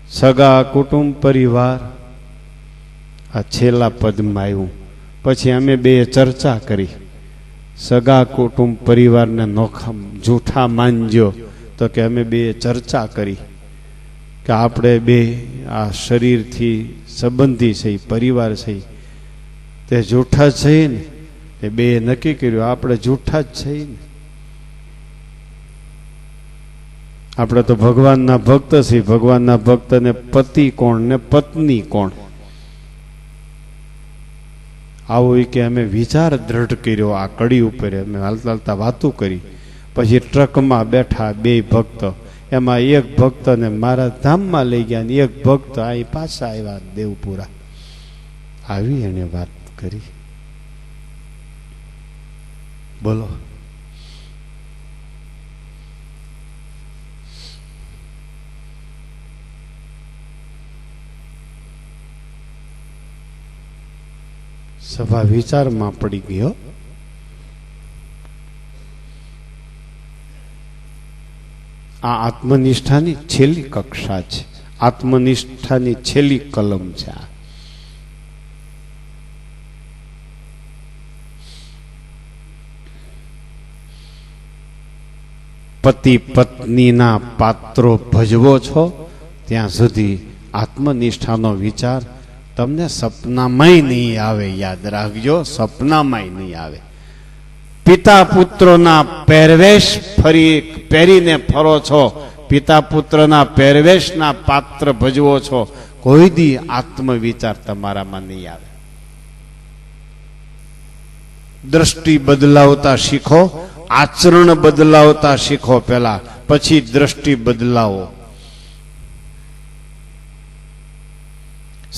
સગા કુટુંબ પરિવાર. આ છેલ્લા પદમાં આવ્યું. પછી અમે 2 ચર્ચા કરી. સગા કુટુંબ પરિવારને નોખા જૂઠા માનજો. તો કે અમે 2 ચર્ચા કરી કે આપણે બે આ શરીરથી સંબંધી છે, પરિવાર છે, તે જૂઠા જ છીએ ને. એ બે નક્કી કર્યું આપણે જૂઠા જ છીએ ને. આપણે તો ભગવાનના ભક્ત છીએ. ભગવાનના ભક્તને પતિ કોણ ને પત્ની કોણ? આવો કે અમે વિચાર દ્રઢ કર્યો આ કડી ઉપર. અમે હાલતા હાલતા વાતું કરી. પછી ટ્રકમાં બેઠા બે ભક્ત. એમાં એક ભક્તને મારા ધામમાં લઈ ગયા ને એક ભક્ત અહીં પાછા આવ્યા દેવપુરા. આવી એને વાત કરી. બોલો. સભા વિચારમાં પડી ગયો. આ આત્મનિષ્ઠાની છેલ્લી કક્ષા છે. આત્મનિષ્ઠાની છેલ્લી કલમ છે. આ પતિ પત્નીના પાત્રો ભજવો છો ત્યાં સુધી આત્મનિષ્ઠાનો વિચાર તમને સપનામાંય નહીં આવે. યાદ રાખજો, સપનામાંય નહીં આવે. પિતા પુત્રોના પહેરવેશ પહેરીને ફરો છો, પિતા પુત્રના પહેરવેશના પાત્ર ભજવો છો, કોઈ દી આત્મવિચાર તમારામાં નહીં આવે. દ્રષ્ટિ બદલાવતા શીખો, આચરણ બદલાવતા શીખો પહેલા, પછી દ્રષ્ટિ બદલાવો.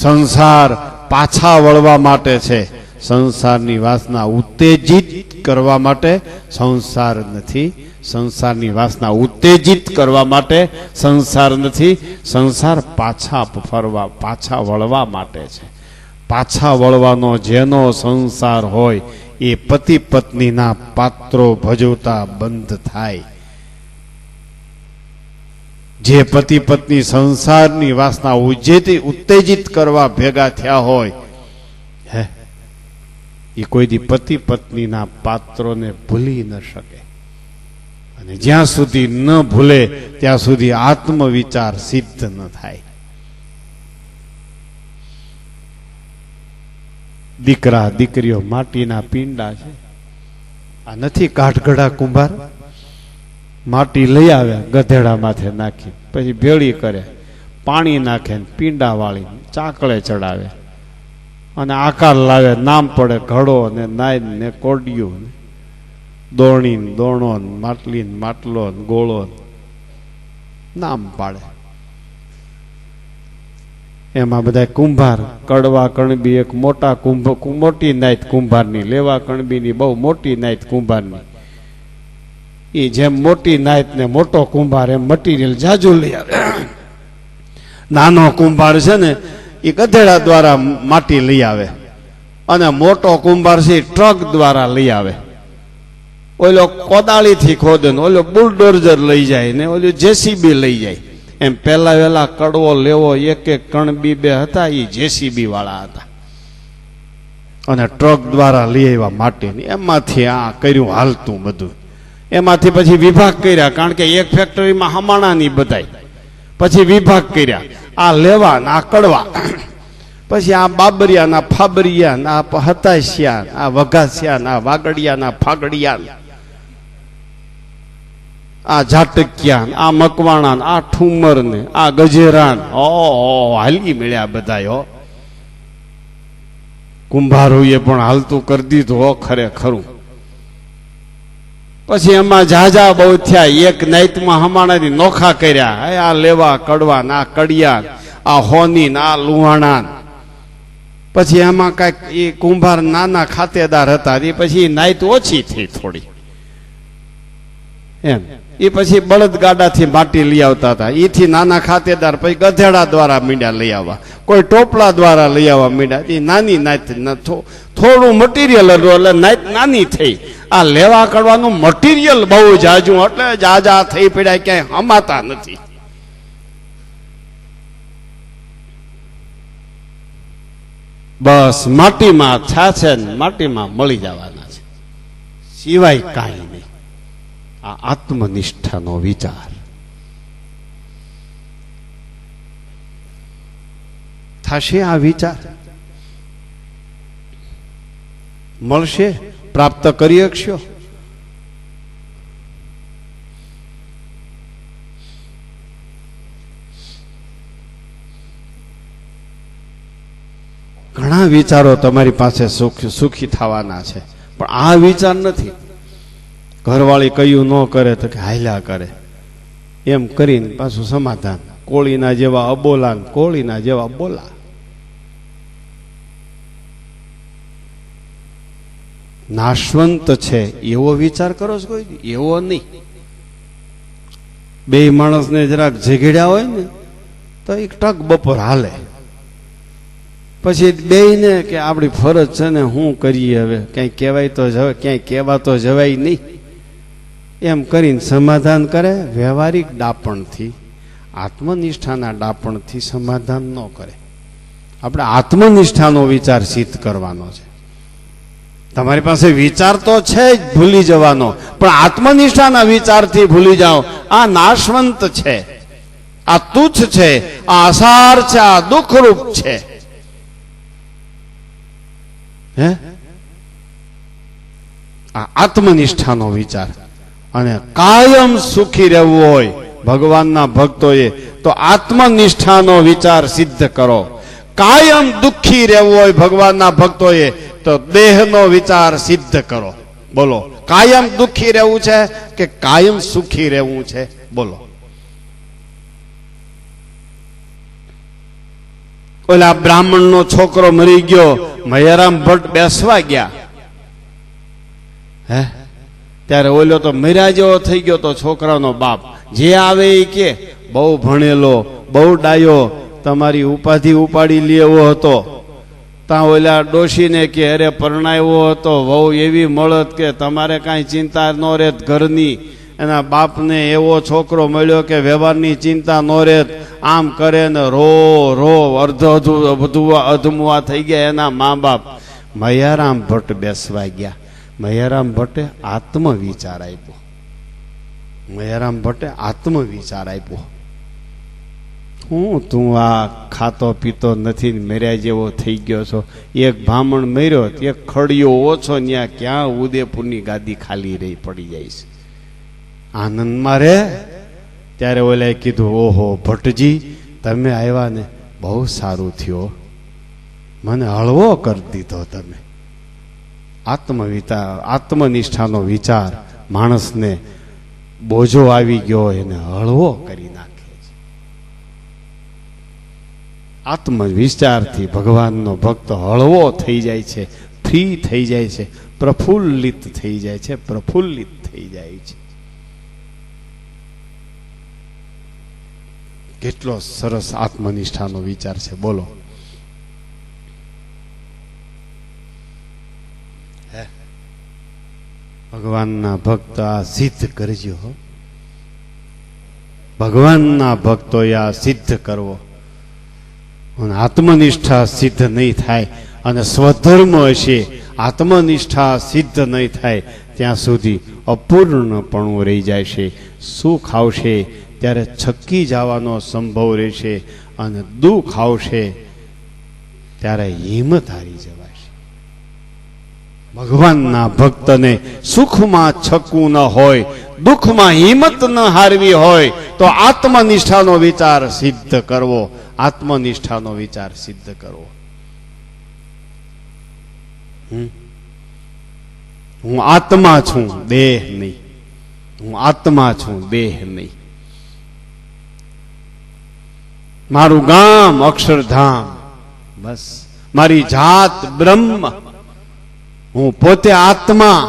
સંસાર પાછા વળવા માટે છે. સંસારની વાસના ઉત્તેજિત કરવા માટે સંસાર નથી. સંસારની વાસના ઉત્તેજિત કરવા માટે સંસાર નથી. સંસાર પાછા વળવા માટે છે. પાછા વળવાનો જેનો સંસાર હોય એ પતિ પત્નીના પાત્રો ભજવતા બંધ થાય. જે પતિ પત્ની સંસારની વાસના ઉત્તેજિત કરવા ભેગા થયા હોય એ કોઈ દી પતિ પત્નીના પાત્રોને ભૂલી ન શકે. અને જ્યાં સુધી ન ભૂલે ત્યાં સુધી આત્મવિચાર સિદ્ધ ન થાય. દીકરા દીકરીઓ માટીના પિંડા છે. આ નથી કાઠગડા કુંભાર. માટી લઈ આવે, ગધેડા માથે નાખી, પછી ભેળી કરે, પાણી નાખે, પીંડા વાળી ચાકળે ચડાવે અને આકાર લાવે. નામ પડે ઘડો ને નાયન ને કોડિયું ને દોણી ને દોણો ને માટલી ને માટલો ને ગોળો નામ પાડે. એમાં બધા કુંભાર, કડવા કણબી એક મોટી નાયત કુંભારની, લેવા કણબીની બહુ મોટી નાયત કુંભારની. એ જેમ મોટી નાયત ને મોટો કુંભાર એમ મટીરિયલ જાજુ લઈ આવે. નાનો કુંભાર છે ને એ ગધેડા દ્વારા માટી લઈ આવે અને મોટો કુંભાર છે ટ્રક દ્વારા લઈ આવે. ઓલો કોદાળીથી ખોદે ને ઓલો બુલડોઝર લઈ જાય ને ઓલું જેસીબી લઈ જાય. એમ પહેલા વહેલા કડવો લેવો એક એક કણબી બે હતા એ જેસીબી વાળા હતા અને ટ્રક દ્વારા લઈ આવ્યા માટીની. એમાંથી આ કર્યું હાલતું બધું. એમાંથી પછી વિભાગ કર્યા, કારણ કે એક ફેક્ટરીમાં હમાણાની બધાય. પછી વિભાગ કર્યા, આ લેવા આ કડવા, પછી આ બાબરિયા ના ફાબરિયા, આ હતાશિયા, આ વઘાસિયા, આ વાગડિયા ના ફાગડિયા, આ ઝાટકિયા, આ મકવાણા, આ ઠુમર ને આ ગજેરાન. હાલી મળ્યા બધા. કુંભારોએ પણ હાલતું કરી દીધું ખરેખરું. પછી એમાં ઝાઝા બહુ થયા. એક નાઈતમાં હમાણાની નોખા કર્યા. આ લેવા કડવા, આ કડિયા, આ હોની, આ લુહાણા. પછી એમાં કઈક એ કુંભાર નાના ખાતેદાર હતા. એ પછી નાઈત ઓછી થઈ થોડી એમ. એ પછી બળદગાડાથી માટી લઈ આવતા હતા. એથી નાના ખાતેદાર પછી ગધેડા દ્વારા મીંડા લઈ આવવા, કોઈ ટોપલા દ્વારા લઈ આવવા મીંડા. એ નાની નાઈત થોડું મટીરિયલ હતું એટલે નાઈત નાની થઈ. આ લેવા કરવાનું મટીરિયલ બહુ જાજુ એટલે જાજા થઈ પડ્યા, ક્યાંય હમાતા નથી. બસ માટીમાં છાછે ને માટીમાં મળી જવાના છે, સિવાય કાંઈ નહીં. આ આત્મનિષ્ઠાનો વિચાર. થશે આ વિચાર? મળશે? પ્રાપ્ત કરી શકશો? ઘણા વિચારો તમારી પાસે સુખી થવાના છે, પણ આ વિચાર નથી. ઘરવાળી કયું ન કરે તો કે હાલ્યા કરે, એમ કરીને પાછું સમાધાન. કોળીના જેવા અબોલા, કોળીના જેવા બોલા. નાશવંત છે એવો વિચાર કરો છો કોઈ? એવો નહીં. બે માણસને જરાક ઝઘડ્યા હોય ને તો એક ટક બપોર હાલે, પછી બેયને કે આપણી ફરજ છે ને શું કરીએ હવે, ક્યાંય કહેવાય તો જવાય, ક્યાંય કહેવા તો જવાય નહીં, એમ કરીને સમાધાન કરે. વ્યવહારિક ડાપણથી, આત્મનિષ્ઠાના ડાપણથી સમાધાન ન કરે. આપણે આત્મનિષ્ઠાનો વિચાર સિદ્ધ કરવાનો છે. તમારી પાસે વિચાર તો છે જ ભૂલી જવાનો, પણ આત્મનિષ્ઠાના વિચારથી ભૂલી જાઓ. આ નાશવંત છે, આ તુચ્છ છે, આ અસાર છે, આ દુઃખરૂપ છે. હે, આ આત્મનિષ્ઠાનો વિચાર. અને કાયમ સુખી રહેવું હોય ભગવાનના ભક્તોએ તો આત્મનિષ્ઠાનો વિચાર સિદ્ધ કરો. કાયમ દુઃખી રહેવું હોય ભગવાનના ભક્તોએ તો દેહનો વિચાર સિદ્ધ કરો. બોલો, કાયમ દુઃખી રહેવું છે કે કાયમ સુખી રહેવું છે? બોલો. ઓલા બ્રાહ્મણનો છોકરો મરી ગયો, મયારામ ભટ્ટ બેસવા ગયા. હે, ત્યારે ઓલો તો મર્યા જેવો થઈ ગયો તો છોકરાનો બાપ. જે આવે એ કે બહુ ભણેલો, બહુ ડાયો, તમારી ઉપાધિ ઉપાડી લેવો હતો. ત્યાં ઓલા ડોશીને કે અરે પરણાવ્યો હતો, વહુ એવી મળત કે તમારે કાંઈ ચિંતા ન રહેત ઘરની. એના બાપને એવો છોકરો મળ્યો કે વ્યવહારની ચિંતા ન રહેત. આમ કરે ને રો રો અધમુઆ થઈ ગયા એના મા બાપ. મયારામ ભટ્ટ બેસવા ગયા. મયારામ ભટ્ટે આત્મવિચાર આપ્યો. મયારામ ભટ્ટે આત્મવિચાર આપ્યો. હું તું આ ખાતો પીતો નથી, મર્યા જેવો થઈ ગયો છો. એક બ્રાહ્મણ મર્યો, એક ખડિયો ઓછો, ત્યાં ક્યાં ઉદયપુરની ગાદી ખાલી રહી પડી જાય છે. આનંદમાં રે. ત્યારે ઓલાએ કીધું, ઓહો ભટ્ટજી, તમે આવ્યા ને બહુ સારું થયો, મને હળવો કરી દીધો તમે. આત્મનિષ્ઠાનો વિચાર માણસને બોજો આવી ગયો એને હળવો કરી નાખે છે. આત્મવિચારથી ભગવાનનો ભક્ત હળવો થઈ જાય છે, ફ્રી થઈ જાય છે, પ્રફુલ્લિત થઈ જાય છે, પ્રફુલ્લિત થઈ જાય છે. કેટલો સરસ આત્મનિષ્ઠાનો વિચાર છે. બોલો. ભગવાનના ભક્ત આ સિદ્ધ કરજો. ભગવાનના ભક્તોએ આ સિદ્ધ કરવો. અને આત્મનિષ્ઠા સિદ્ધ નહીં થાય અને સ્વધર્મ હશે, આત્મનિષ્ઠા સિદ્ધ નહીં થાય ત્યાં સુધી અપૂર્ણપણું રહી જાય છે. સુખ આવશે ત્યારે છકી જવાનો સંભવ રહેશે, અને દુઃખ આવશે ત્યારે હિંમત હારી જવાશે. ભગવાનના ભક્તને સુખમાં છકવું ન હોય, દુઃખમાં હિંમત ન હારવી હોય તો આત્મનિષ્ઠાનો વિચાર સિદ્ધ કરવો. આત્મનિષ્ઠાનો વિચાર સિદ્ધ કરવો. હું આત્મા છું, દેહ નહીં. હું આત્મા છું, દેહ નહીં. મારું ગામ અક્ષરધામ, બસ. મારી જાત બ્રહ્મ, હું પોતે આત્મા.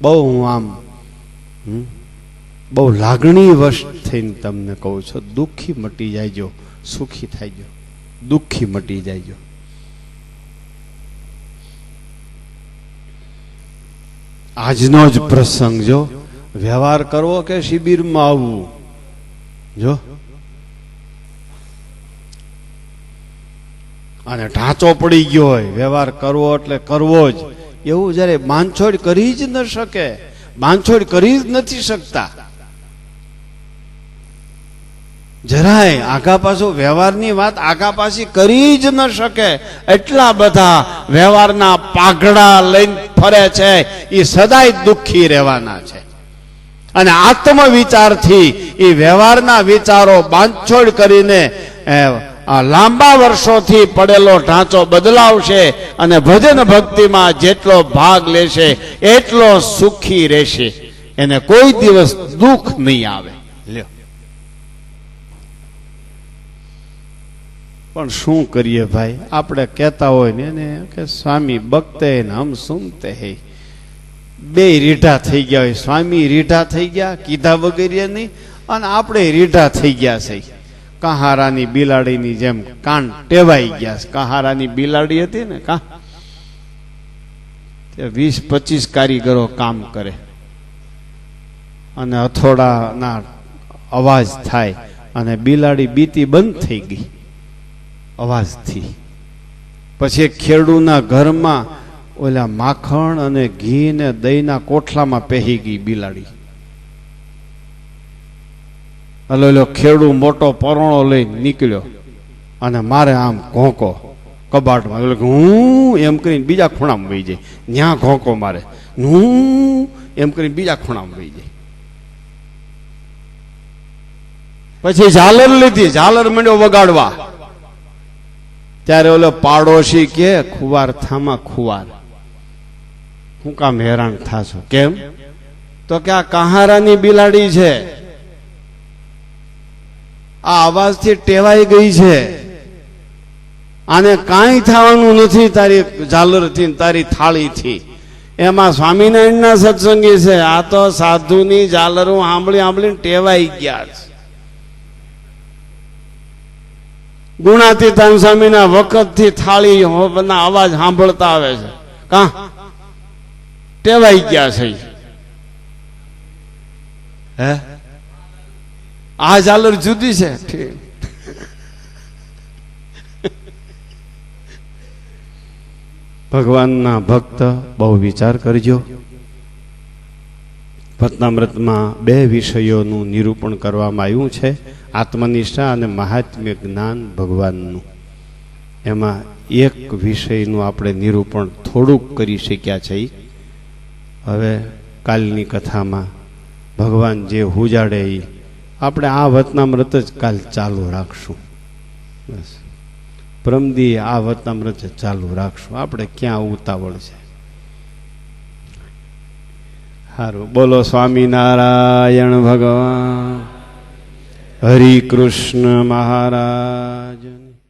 બહુ હું આમ બહુ લાગણી વશ થઈને તમને કહું છું, દુઃખી મટી જાયજો, સુખી થાયજો. દુઃખી મટી જાયજો. આજનો જ પ્રસંગ જો, વ્યવહાર કરવો કે શિબિરમાં આવવું. જો અને ઢાંચો પડી ગયો હોય, વ્યવહાર કરવો એટલે કરવો જ, એવું જયારે બાંધછોડ કરી જ ન શકે, બાંધછોડ કરી જ નથી શકતા. જરાય આગા પાછું વ્યવહારની વાત આગા પાછી કરી જ ન શકે એટલા બધા વ્યવહારના પાઘડા લઈને ફરે છે. એ સદાય દુઃખી રહેવાના છે. અને આત્મવિચારથી એ વ્યવહારના વિચારો બાંધછોડ કરીને લાંબા વર્ષોથી પડેલો ઢાંચો બદલાવશે અને ભજન ભક્તિમાં જેટલો ભાગ લેશે એટલો સુખી રહેશે. એને કોઈ દિવસ દુઃખ નહીં આવે. લ્યો, પણ શું કરીએ ભાઈ, આપણે કહેતા હોય ને એને કે સ્વામી બકતે ને હમ સુનતે હે. બે રીઢા થઈ ગયા હોય. સ્વામી રીઢા થઈ ગયા કીધા વગેરે નહીં, અને આપણે રીઢા થઈ ગયા છે. કહારાની બિલાડીની જેમ કાન ટેવાઈ ગયા. કહારાની બિલાડી હતી ને, 20-25 કારીગરો કામ કરે અને હથોડાના અવાજ થાય અને બિલાડી બીતી બંધ થઈ ગઈ અવાજથી. પછી ખેડૂના ઘરમાં ઓલા માખણ અને ઘી ને દહીંના કોઠલામાં પહેરી ગઈ બિલાડી. ઓલો ખેડૂ મોટો પરોણો લઈને નીકળ્યો અને મારે આમ ઘોંકો કબાટમાં, હું એમ કરીને બીજા ખૂણામાં વહી જાય. ન્યા ઘોંકો મારે, હું એમ કરીને બીજા ખૂણામાં વહી જાય. પછી ઝાલર લીધી, ઝાલર માંડ્યો વગાડવા. ત્યારે ઓલો પાડોશી કે ખુવાર થામા ખુવાર, હું કામ હેરાન થાશો? કેમ? તો કે આ કહારાની બિલાડી છે, આ અવાજથી ટેવાઈ ગઈ છે, આને કાંઈ થવાનું નથી તારી ઝાલરથી તારી થાળીથી. એમાં સ્વામિનારાયણના સત્સંગી છે, આ તો સાધુની ઝાલરું સાંભળી સાંભળીને ટેવાઈ ગયા છે. ગુણાતીતાન સ્વામીના વખતથી થાળી અવાજ સાંભળતા આવે છે. કા ટેવાઈ ગયા છે. હે, આ ઝાલર જુદી છે. ભગવાનના ભક્ત બહુ વિચાર કરજો. ભટનામૃતમાં 2 વિષયોનું નિરૂપણ કરવામાં આવ્યું છે, આત્મનિષ્ઠા અને મહાત્મ્ય જ્ઞાન ભગવાનનું. એમાં એક વિષયનું આપણે નિરૂપણ થોડુંક કરી શક્યા છે. હવે કાલની કથામાં ભગવાન જે હુજાડે એ આપણે આ વતનામૃત જ કાલ ચાલુ રાખશું. બસ પ્રમદી આ વતનામૃત ચાલુ રાખશું. આપણે ક્યાં ઉતાવળ છે? સારું, બોલો સ્વામિનારાયણ ભગવાન. હરિ કૃષ્ણ મહારાજ.